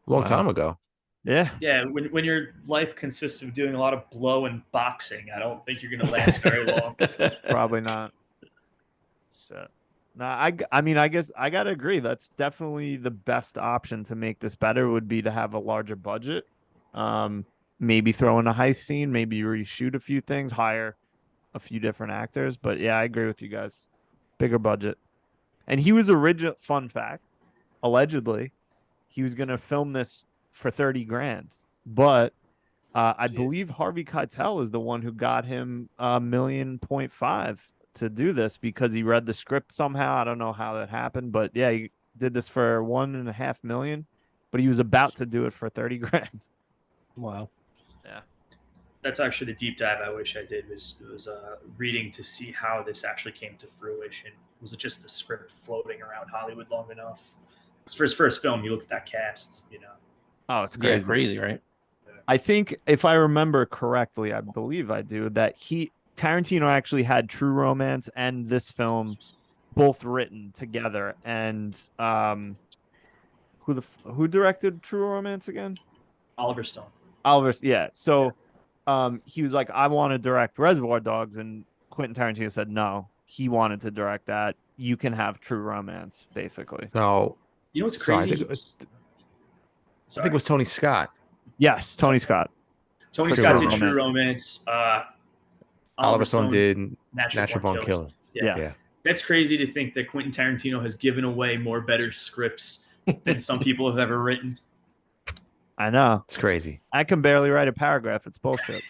Long Wow. time ago. Yeah. Yeah, when your life consists of doing a lot of blow and boxing, I don't think you're going to last very long. Probably not. Shit. No, I mean, I guess I gotta agree. That's definitely the best option to make this better would be to have a larger budget. Maybe throw in a heist scene, maybe reshoot a few things, hire a few different actors. But yeah, I agree with you guys. Bigger budget. And he was fun fact, allegedly, he was gonna film this for 30 grand. But I Jeez. believe Harvey Keitel is the one who got him $1.5 million to do this because he read the script somehow. I don't know how that happened, but yeah, he did this for 1.5 million, but he was about to do it for 30 grand. Wow. Yeah. That's actually the deep dive I wish I did was reading to see how this actually came to fruition. Was it just the script floating around Hollywood long enough? It's for his first film. You look at that cast. Oh, it's Yeah, crazy. crazy, right? I think if I remember correctly, I believe I do, that Tarantino actually had True Romance and this film both written together. And who directed True Romance again? Oliver Stone. Oliver, yeah. So he was like, I want to direct Reservoir Dogs, and Quentin Tarantino said no. He wanted to direct that. You can have True Romance, basically. No, You know what's sorry. crazy? I think it was Tony Scott. Yes, Tony Scott. Tony for Scott True did True Romance. Oliver Stone did Natural Born Killers. Yeah. Yeah. That's crazy to think that Quentin Tarantino has given away more better scripts than some people have ever written. I know. It's crazy. I can barely write a paragraph. It's bullshit.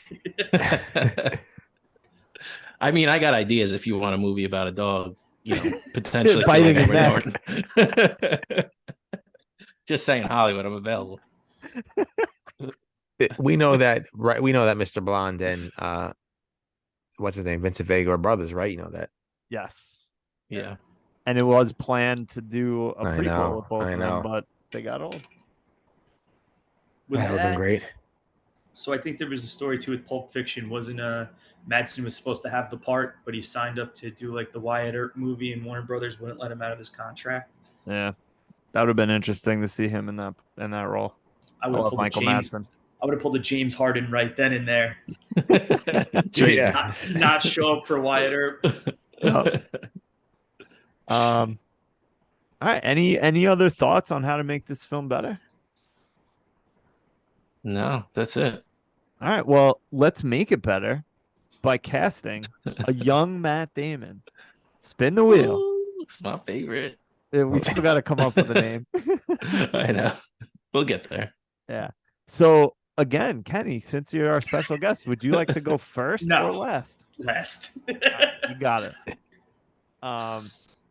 I mean, I got ideas if you want a movie about a dog, potentially Biting killing a Edward Norton. Just saying, Hollywood, I'm available. We know that, right? We know that Mr. Blonde and what's his name, Vincent Vega are brothers, right? You know that. Yes. Yeah. And it was planned to do a I prequel know, with both I of know. them, but they got old. Was That would have been that great. So I think there was a story too with Pulp Fiction. Wasn't Madsen was supposed to have the part, but he signed up to do like the Wyatt Earp movie, and Warner Brothers wouldn't let him out of his contract. Yeah. That would have been interesting to see him in that role. I would have love pulled Michael a James. Madsen. I would have pulled a James Harden right then and there. Yeah. Not show up for Wyatt Earp. All right. Any other thoughts on how to make this film better? No, that's it. All right. Well, let's make it better by casting a young Matt Damon. Spin the wheel. Ooh, it's my favorite. We still got to come up with a name. I know. We'll get there. Yeah. So again, Kenny, since you're our special guest, would you like to go first No. or last? Last. All right, you got it.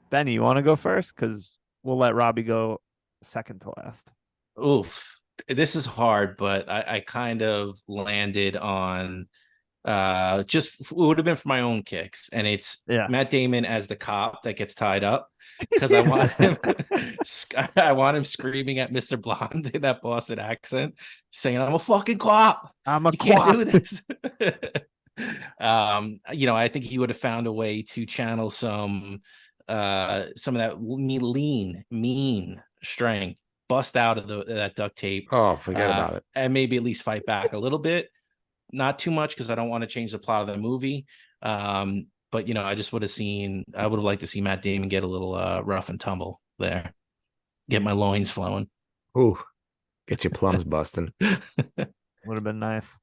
Benny, you want to go first? Because we'll let Robbie go second to last. Oof. This is hard, but I kind of landed on just it would have been for my own kicks, and it's Matt Damon as the cop that gets tied up, because I want him screaming at Mr. Blonde in that Boston accent, saying, "I'm a fucking cop. I'm a you cop. Can't do this." I think he would have found a way to channel some of that mean strength, bust out of that duct tape. Oh, forget about it. And maybe at least fight back a little bit. Not too much, because I don't want to change the plot of the movie. But I just would have liked to see Matt Damon get a little rough and tumble there. Get my loins flowing. Ooh, get your plums busting. Would have been nice.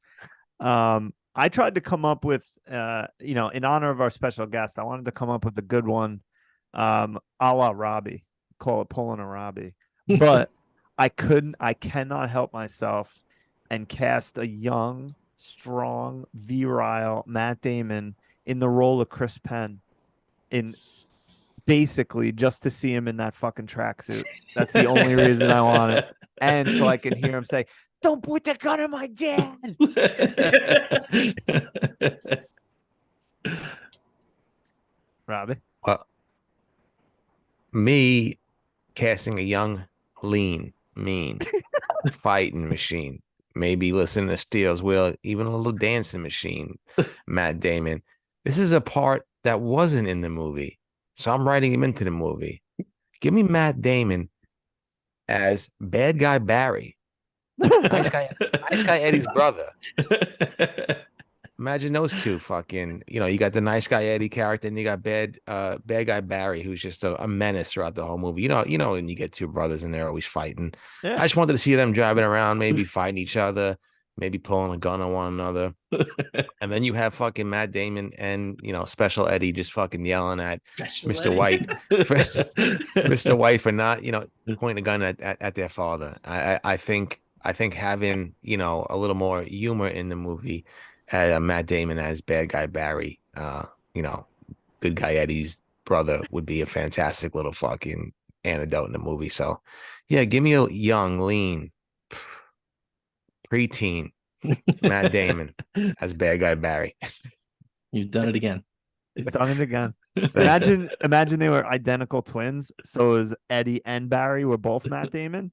I tried to come up with, in honor of our special guest, I wanted to come up with a good one, a la Robbie. Call it pulling a Robbie. But I cannot help myself and cast a young, strong, virile Matt Damon in the role of Chris Penn, in basically just to see him in that fucking tracksuit. That's the only reason I want it. And so I can hear him say, "Don't put the gun on my dad." Robbie? Well, me casting a young, lean, mean, fighting machine, maybe listening to Steel's Wheel, even a little dancing machine, Matt Damon. This is a part that wasn't in the movie, so I'm writing him into the movie. Give me Matt Damon as bad guy Barry. Nice guy Eddie's brother. Imagine those two fucking, you got the nice guy Eddie character, and you got bad guy Barry, who's just a menace throughout the whole movie. And you get two brothers and they're always fighting. Yeah. I just wanted to see them driving around, maybe fighting each other, maybe pulling a gun on one another. And then you have fucking Matt Damon and, Special Eddie just fucking yelling at Mr. White, Mr. White for not, pointing a gun at their father. I think having, a little more humor in the movie, Matt Damon as bad guy Barry, good guy Eddie's brother, would be a fantastic little fucking antidote in the movie. So, yeah, give me a young, lean, preteen Matt Damon as bad guy Barry. You've done it again. You've done it again. Imagine they were identical twins. So is Eddie and Barry were both Matt Damon.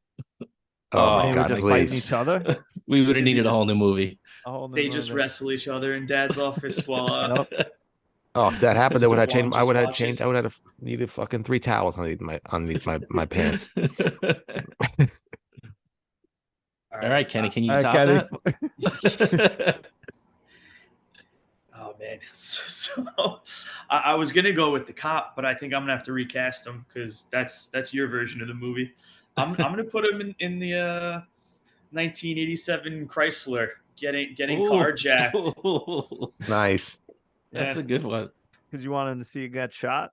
Oh my they God, were just please. fighting each other. We would have needed a whole new movie. They just wrestle each other in Dad's office while. Oh, if that happened, I would have changed. I would have watches. changed. I would have needed fucking 3 towels underneath my pants. All right, Kenny, can you All right, top Kenny. that? Oh man, so I was gonna go with the cop, but I think I'm gonna have to recast him because that's your version of the movie. I'm gonna put him in the 1987 Chrysler getting carjacked. Nice. That's a good one. Because you want him to see you get shot.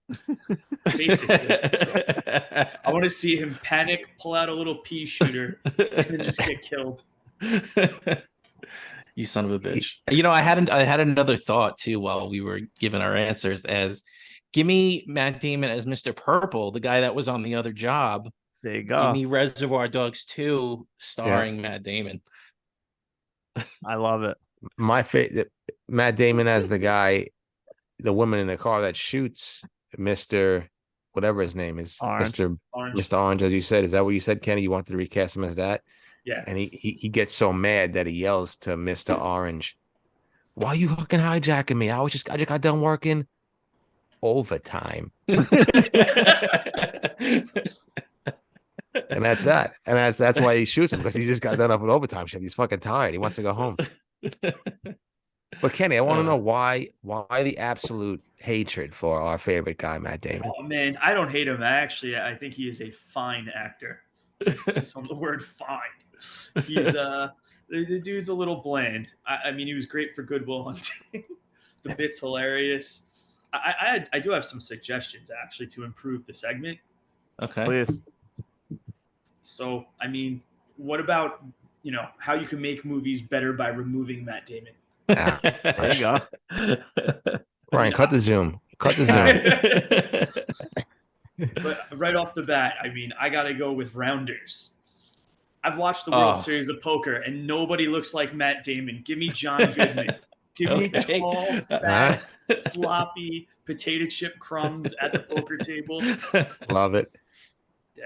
Basically, I want to see him panic, pull out a little pea shooter, and then just get killed. You son of a bitch. I had another thought too while we were giving our answers, as give me Matt Damon as Mr. Purple, the guy that was on the other job. There you go. Give me Reservoir Dogs 2 starring Matt Damon. I love it. My favorite, Matt Damon as the guy, the woman in the car that shoots Mr. whatever his name is, Orange. Mr. Orange, as you said. Is that what you said, Kenny? You wanted to recast him as that? Yeah. And he gets so mad that he yells to Mr. Orange, "Why are you fucking hijacking me? I just got done working overtime." And that's that. And that's why he shoots him, because he just got done up with overtime shift. He's fucking tired. He wants to go home. But Kenny, I want to know why the absolute hatred for our favorite guy, Matt Damon. Oh man, I don't hate him. I think he is a fine actor. Emphasis on the word fine. He's the dude's a little bland. I mean, he was great for Good Will Hunting. The bit's hilarious. I do have some suggestions actually to improve the segment. Okay. Please. So, I mean, what about, how you can make movies better by removing Matt Damon? There you go. Ryan, cut the zoom. Cut the zoom. But right off the bat, I mean, I got to go with Rounders. I've watched the World Series of Poker, and nobody looks like Matt Damon. Give me John Goodman. Give me tall, fat, sloppy potato chip crumbs at the poker table. Love it. Yeah,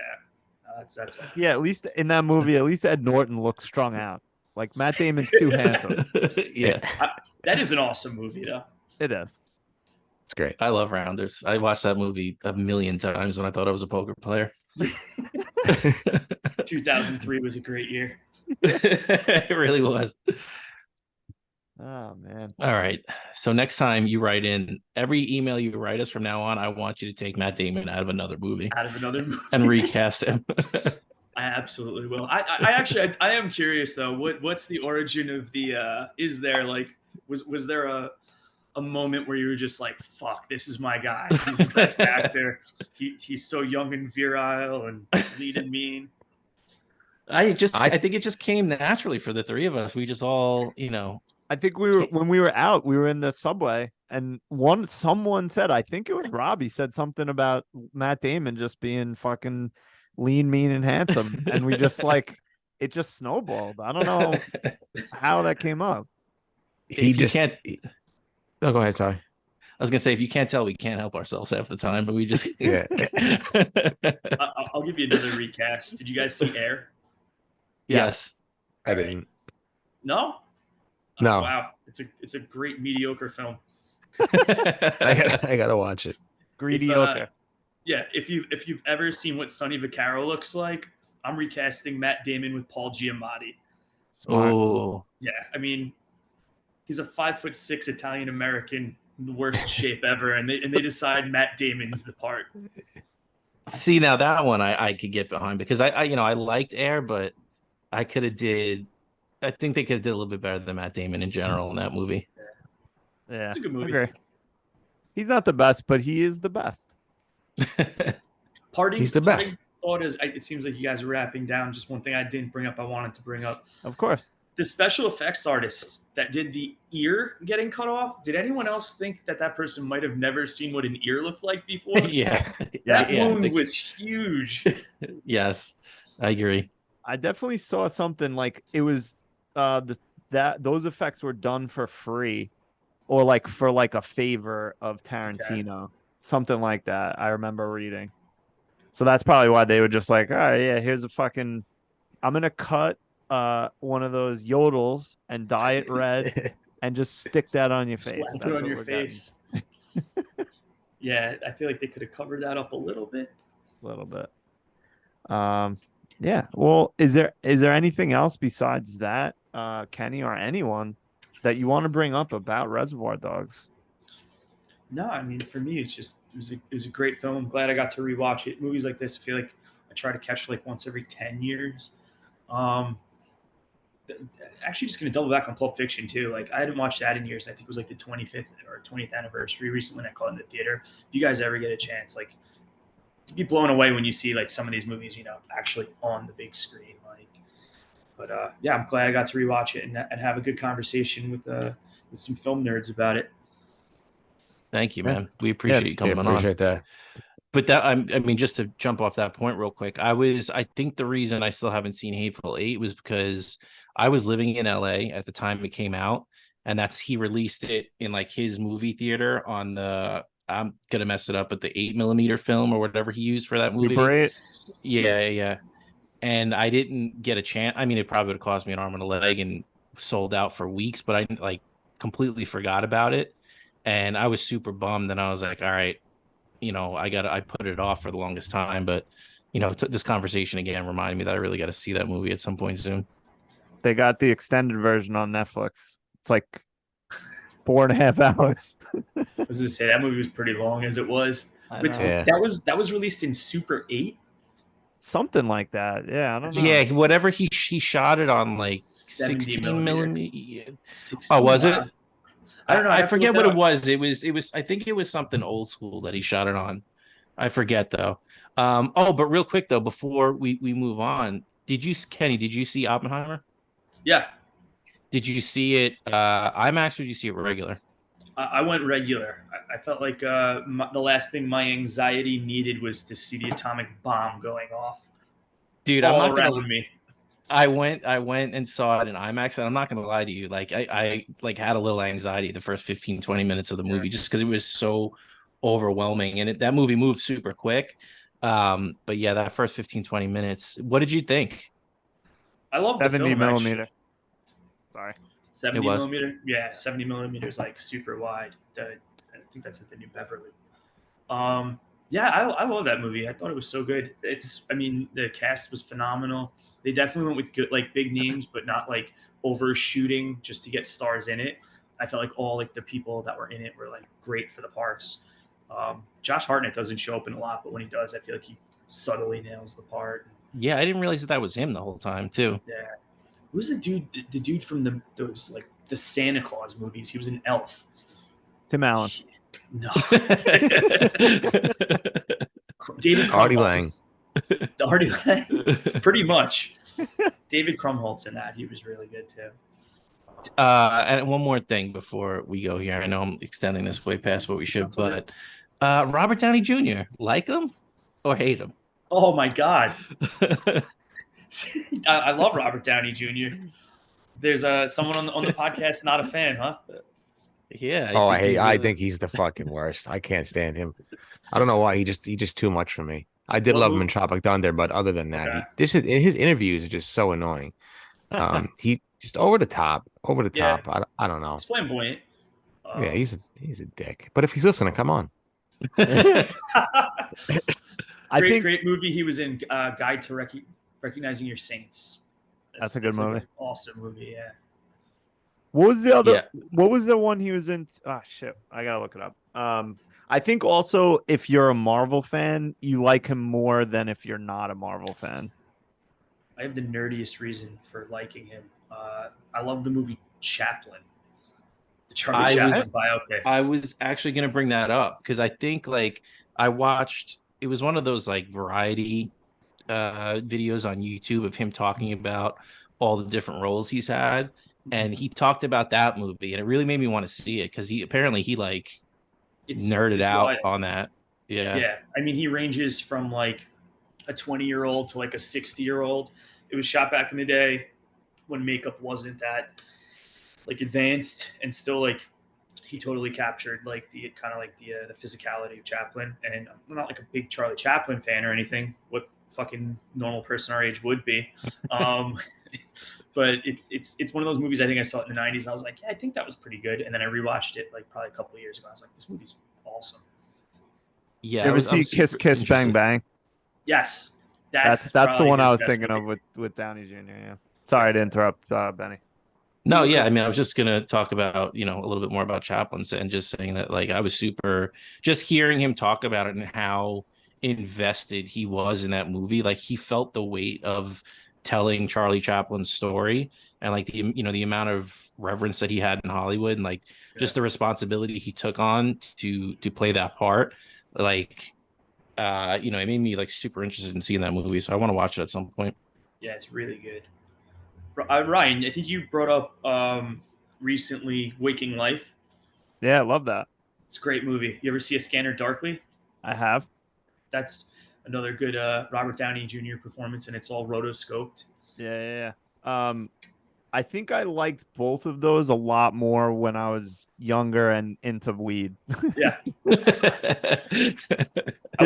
that's Yeah, at least in that movie, at least Ed Norton looks strung out. Like Matt Damon's too handsome. Yeah. That is an awesome movie, though. It is. It's great. I love Rounders. I watched that movie a million times when I thought I was a poker player. 2003 was a great year. It really was. Oh man. All right. So next time you write in, every email you write us from now on, I want you to take Matt Damon out of another movie and recast him. I absolutely will. I am curious though. What's the origin of the? Is there like was there a moment where you were just like, fuck, this is my guy. He's the best actor. He's so young and virile and lean and mean. I think it just came naturally for the three of us. We just all, I think when we were out, we were in the subway, and someone said, I think it was Robbie, said something about Matt Damon just being fucking lean, mean, and handsome, and we just it just snowballed. I don't know how that came up. can't. No, go ahead. Sorry. I was gonna say, if you can't tell, we can't help ourselves half the time, but we just. Yeah. I'll give you another recast. Did you guys see Air? Yes. I didn't. No. No. Oh, wow, it's a great mediocre film. I gotta watch it. Greedy. Yeah, if you've ever seen what Sonny Vaccaro looks like, I'm recasting Matt Damon with Paul Giamatti. Smart. Oh. Yeah, I mean, he's a 5'6" Italian American, in the worst shape ever, and they decide Matt Damon's the part. See, now that one I could get behind, because I liked Air, but I think they could have did a little bit better than Matt Damon in general in that movie. Yeah, it's a good movie. Okay. He's not the best, but he is the best. Parting. He's the best. Thought is, it seems like you guys are wrapping down. Just one thing I didn't bring up, I wanted to bring up. Of course. The special effects artist that did the ear getting cut off. Did anyone else think that person might have never seen what an ear looked like before? Yeah. That wound was huge. Yes, I agree. I definitely saw something like it was those effects were done for free, or like for like a favor of Tarantino, something like that. I remember reading. So that's probably why they were just like, all right, yeah, here's I'm gonna cut one of those yodels and dye it red and just stick that on your face. Slap it on your face. Yeah, I feel like they could have covered that up a little bit. A little bit. Yeah. Well, is there anything else besides that, Kenny, or anyone that you want to bring up about Reservoir Dogs? No, I mean, for me, it was a great film. I'm glad I got to rewatch it. Movies like this, I feel like I try to catch like once every 10 years. Actually, just gonna double back on Pulp Fiction too. Like, I hadn't watched that in years. I think it was like the 25th or 20th anniversary recently when I caught it in the theater. If you guys ever get a chance, like, to be blown away when you see like some of these movies, actually on the big screen. But yeah, I'm glad I got to rewatch it and have a good conversation with some film nerds about it. Thank you, man. We appreciate you coming on. Appreciate that. But that, I mean, just to jump off that point real quick, I think the reason I still haven't seen Hateful Eight was because I was living in LA at the time it came out, and he released it in like his movie theater on I'm gonna mess it up, but the 8mm film or whatever he used for that movie. Super 8. Yeah. And I didn't get a chance. I mean, it probably would have cost me an arm and a leg and sold out for weeks, but I like completely forgot about it. And I was super bummed. And I was like, all right, I put it off for the longest time, but this conversation again reminded me that I really got to see that movie at some point soon. They got the extended version on Netflix. It's like 4.5 hours. I was gonna say that movie was pretty long as it was. I But know. Yeah. that was released in Super 8. Something like that. Yeah, I don't know. Yeah, whatever he shot it on like 70 16 millimeter. 16, Oh, was wow. it? I don't know. I'd I have to look forget that what it up. was. It was. I think it was something old school that he shot it on. I forget though. But real quick though, before we move on, Kenny? Did you see Oppenheimer? Yeah, Did you see it IMAX or did you see it regular? I went regular. I felt like the last thing my anxiety needed was to see the atomic bomb going off Dude, I'm all not gonna. around me. I went and saw it in IMAX, and I'm not gonna lie to you. Like I like had a little anxiety the first 15, 20 minutes of the movie just because it was so overwhelming, and that movie moved super quick. But yeah, that first 15, 20 minutes. What did you think? I love the 70 film actually. millimeter. Sorry. 70 was. millimeter. Yeah, 70 millimeters like super wide. I think that's at the New Beverly. Yeah, I love that movie. I thought it was so good. I mean, the cast was phenomenal. They definitely went with good, like big names, but not like overshooting just to get stars in it. I felt like all like the people that were in it were like great for the parts. Josh Hartnett doesn't show up in a lot, but when he does, I feel like he subtly nails the part. Yeah, I didn't realize that was him the whole time too. Yeah, who's the dude? The dude from those like the Santa Claus movies. He was an elf. Tim Allen. No. David Artie Lang. Krumholtz. Artie Lang. Pretty much. David Krumholtz in that. He was really good too. And one more thing before we go here. I know I'm extending this way past what we should, but Robert Downey Jr. Like him or hate him? Oh my God. I love Robert Downey Jr. There's someone on the podcast not a fan, huh? Yeah. I think he's the fucking worst. I can't stand him. I don't know why. He just too much for me. I did What love him movie? in Tropic Thunder, but other than that, Okay. his interviews are just so annoying. He just over the top. Yeah. I don't know. He's flamboyant. Yeah, he's a dick. But if he's listening, come on. I think great movie he was in. Guide to Recognizing Your Saints. That's a good like movie. an awesome movie. Yeah. what was the other Yeah. what was the one he was in? Oh shit. I gotta look it up. I think also if you're a Marvel fan, you like him more than if you're not a Marvel fan. I have the nerdiest reason for liking him. I love the movie Chaplin, the Charlie Chaplin biopic. I was actually going to bring that up because I think like I watched, it was one of those like variety videos on YouTube of him talking about all the different roles he's had. And he talked about that movie and it really made me want to see it because he like nerded out wild. on that. Yeah. Yeah. I mean, he ranges from like a 20-year-old to like a 60-year-old. It was shot back in the day when makeup wasn't that like advanced, and still like he totally captured like the kind of like the physicality of Chaplin. And I'm not like a big Charlie Chaplin fan or anything. What fucking normal person our age would be. But it's one of those movies. I think I saw it in the 90s. And I was like, yeah, I think that was pretty good. And then I rewatched it like probably a couple of years ago. I was like, this movie's awesome. Yeah. You ever see Kiss Kiss Bang Bang? Yes. That's the probably one his I was best thinking movie. of with Downey Jr. Yeah. Sorry to interrupt, Benny. No, yeah. I mean, I was just going to talk about, a little bit more about Chaplin and just saying that, like, I was super just hearing him talk about it and how invested he was in that movie. Like, he felt the weight of telling Charlie Chaplin's story and, like, the amount of reverence that he had in Hollywood and, like, just the responsibility he took on to play that part. Like, it made me, like, super interested in seeing that movie. So I want to watch it at some point. Yeah, it's really good. Ryan, I think you brought up recently Waking Life. Yeah, I love that. It's a great movie. You ever see A Scanner Darkly? I have. That's another good Robert Downey Jr. performance, and it's all rotoscoped. Yeah. I think I liked both of those a lot more when I was younger and into weed. Yeah. They're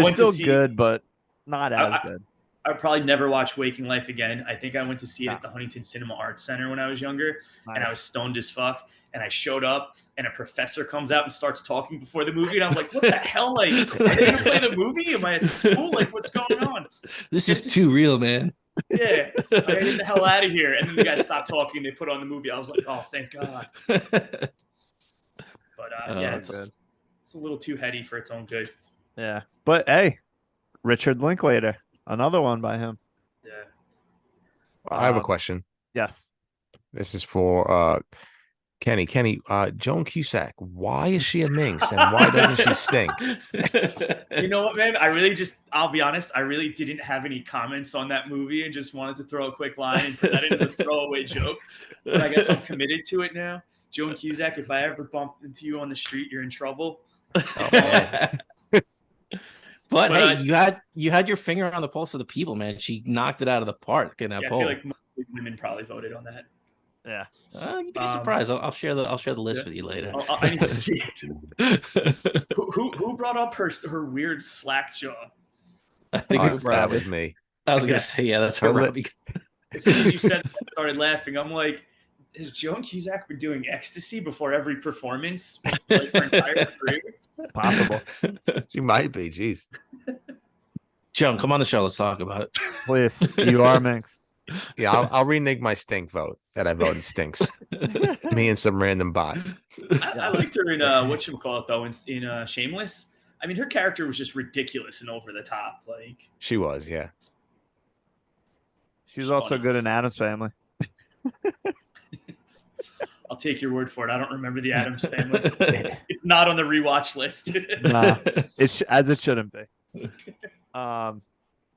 still good, but not as good. I would probably never watch Waking Life again. I think I went to see it at the Huntington Cinema Arts Center when I was younger, and I was stoned as fuck. and I showed up, and a professor comes out and starts talking before the movie, and I'm like, what the hell? Like, are they gonna play the movie? Am I at school? Like, what's going on? This is too real, man. Yeah, I gotta get the hell out of here. And then the guys stopped talking. They put on the movie. I was like, oh, thank God. But yeah, it's a little too heady for its own good. Yeah, but hey, Richard Linklater, another one by him. Yeah. I have a question. Yes. This is for Kenny. Kenny, Joan Cusack, why is she a minx and why doesn't she stink? You know what, man? I'll be honest, I really didn't have any comments on that movie and just wanted to throw a quick line and put that in as a throwaway joke. But I guess I'm committed to it now. Joan Cusack, if I ever bump into you on the street, you're in trouble. But hey, you had your finger on the pulse of the people, man. She knocked it out of the park in that poll. I feel like most women probably voted on that. Yeah. You'd be surprised. I'll share the list with you later. I need to see it. Who brought up her weird slack jaw? I think that was me. I was gonna say, yeah, that's her. Robbie. As soon as you said that, I started laughing. I'm like, has Joan Cusack been doing ecstasy before every performance, like her entire career? Possible. She might be. Jeez. Joan, come on the show. Let's talk about it. Please. You are minx. Yeah, I'll renege my stink vote that I voted stinks. Me and some random bot. I liked her in whatchamacallit though in Shameless. I mean, her character was just ridiculous and over the top. Like she was, yeah. She was also good in Addams Family. I'll take your word for it. I don't remember the Addams Family. It's not on the rewatch list. Nah, as it shouldn't be.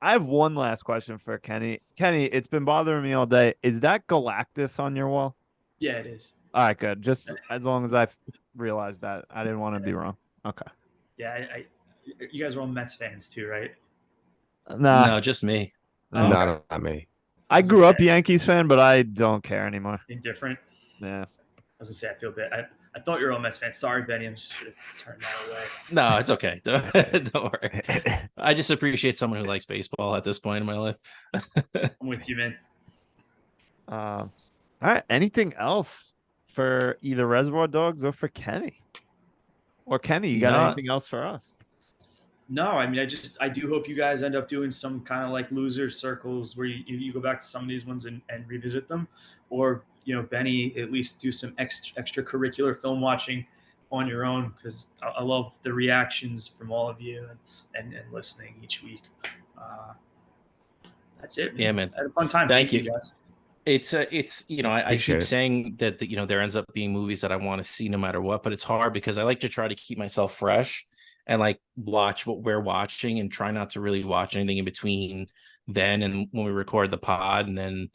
I have one last question for Kenny. Kenny, it's been bothering me all day. Is that Galactus on your wall? Yeah, it is. All right, good. Just as long as I realized that. I didn't want to be wrong. Okay. Yeah, you guys are all Mets fans too, right? Nah. No, just me. No, not me. I grew up Yankees fan, but I don't care anymore. Indifferent? Yeah. I was going to say, I feel bad. I thought you were all Mets fans. Sorry, Benny. I'm just going to turn that away. No, it's okay. Don't worry. I just appreciate someone who likes baseball at this point in my life. I'm with you, man. All right. Anything else for either Reservoir Dogs or for Kenny? Or Kenny, you got anything else for us? No, I mean, I do hope you guys end up doing some kind of like loser circles where you go back to some of these ones and revisit them, or Benny, at least do some extracurricular film watching on your own, because I love the reactions from all of you and listening each week. That's it, man. Yeah, man. I had a fun time. Thank you guys. It's I keep saying that there ends up being movies that I want to see no matter what, but it's hard because I like to try to keep myself fresh and like watch what we're watching and try not to really watch anything in between then and when we record the pod. And then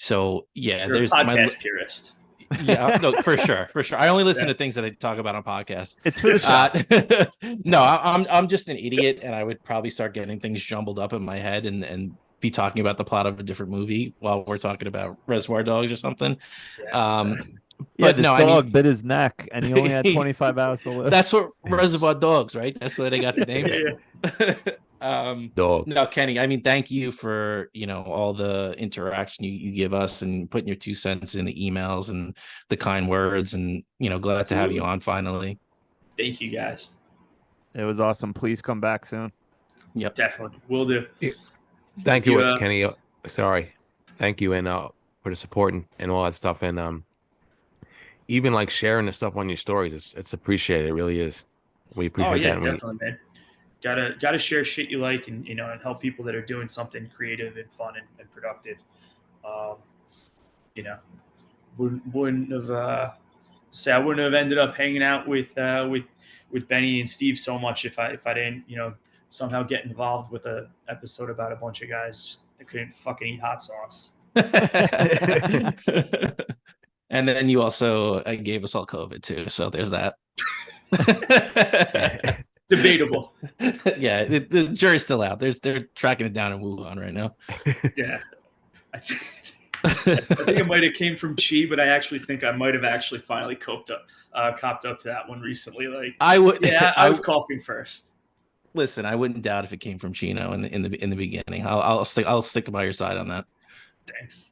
You're a podcast purist. Yeah, no, for sure. I only listen to things that I talk about on podcasts. It's for the shot. No, I'm just an idiot, and I would probably start getting things jumbled up in my head and be talking about the plot of a different movie while we're talking about Reservoir Dogs or something. But this dog bit his neck, and he only had 25 hours to live. That's what Reservoir Dogs, right? That's where they got the name. Dog. No, Kenny. I mean, thank you for all the interaction you give us and putting your 2 cents in the emails and the kind words, and glad to have you on finally. Thank you, guys. It was awesome. Please come back soon. Yep, definitely. Will do. Thank you, Kenny. Sorry, thank you, and for the support and all that stuff, and even like sharing the stuff on your stories, it's appreciated. It really is. We appreciate that. Definitely, man. Gotta share shit you like, and and help people that are doing something creative and fun and productive. Wouldn't have ended up hanging out with Benny and Steve so much if I didn't somehow get involved with an episode about a bunch of guys that couldn't fucking eat hot sauce. And then you also gave us all COVID too, so there's that. Debatable. Yeah, the jury's still out. They're tracking it down in Wuhan right now. Yeah, I think it might have came from Chi, but I actually think I might have actually finally copped up to that one recently. Like I would. Yeah, I was coughing first. Listen, I wouldn't doubt if it came from Chino in the beginning. I'll stick by your side on that. Thanks.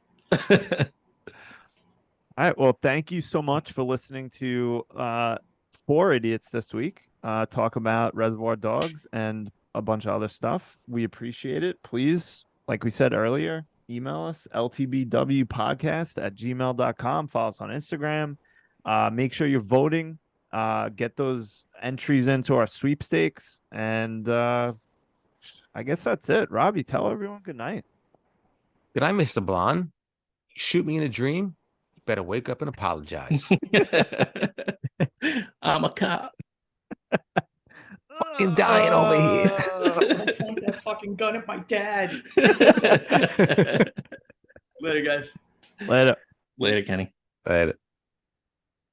All right. Well, thank you so much for listening to Four Idiots this week. Talk about Reservoir Dogs and a bunch of other stuff. We appreciate it. Please, like we said earlier, email us ltbwpodcast@gmail.com. Follow us on Instagram. Make sure you're voting. Get those entries into our sweepstakes. And I guess that's it. Robbie, tell everyone good night. Did I miss the blonde? You shoot me in a dream? You better wake up and apologize. I'm a cop. Fucking dying over here. I point that fucking gun at my dad. Later, guys. Later. Later, Kenny. Later.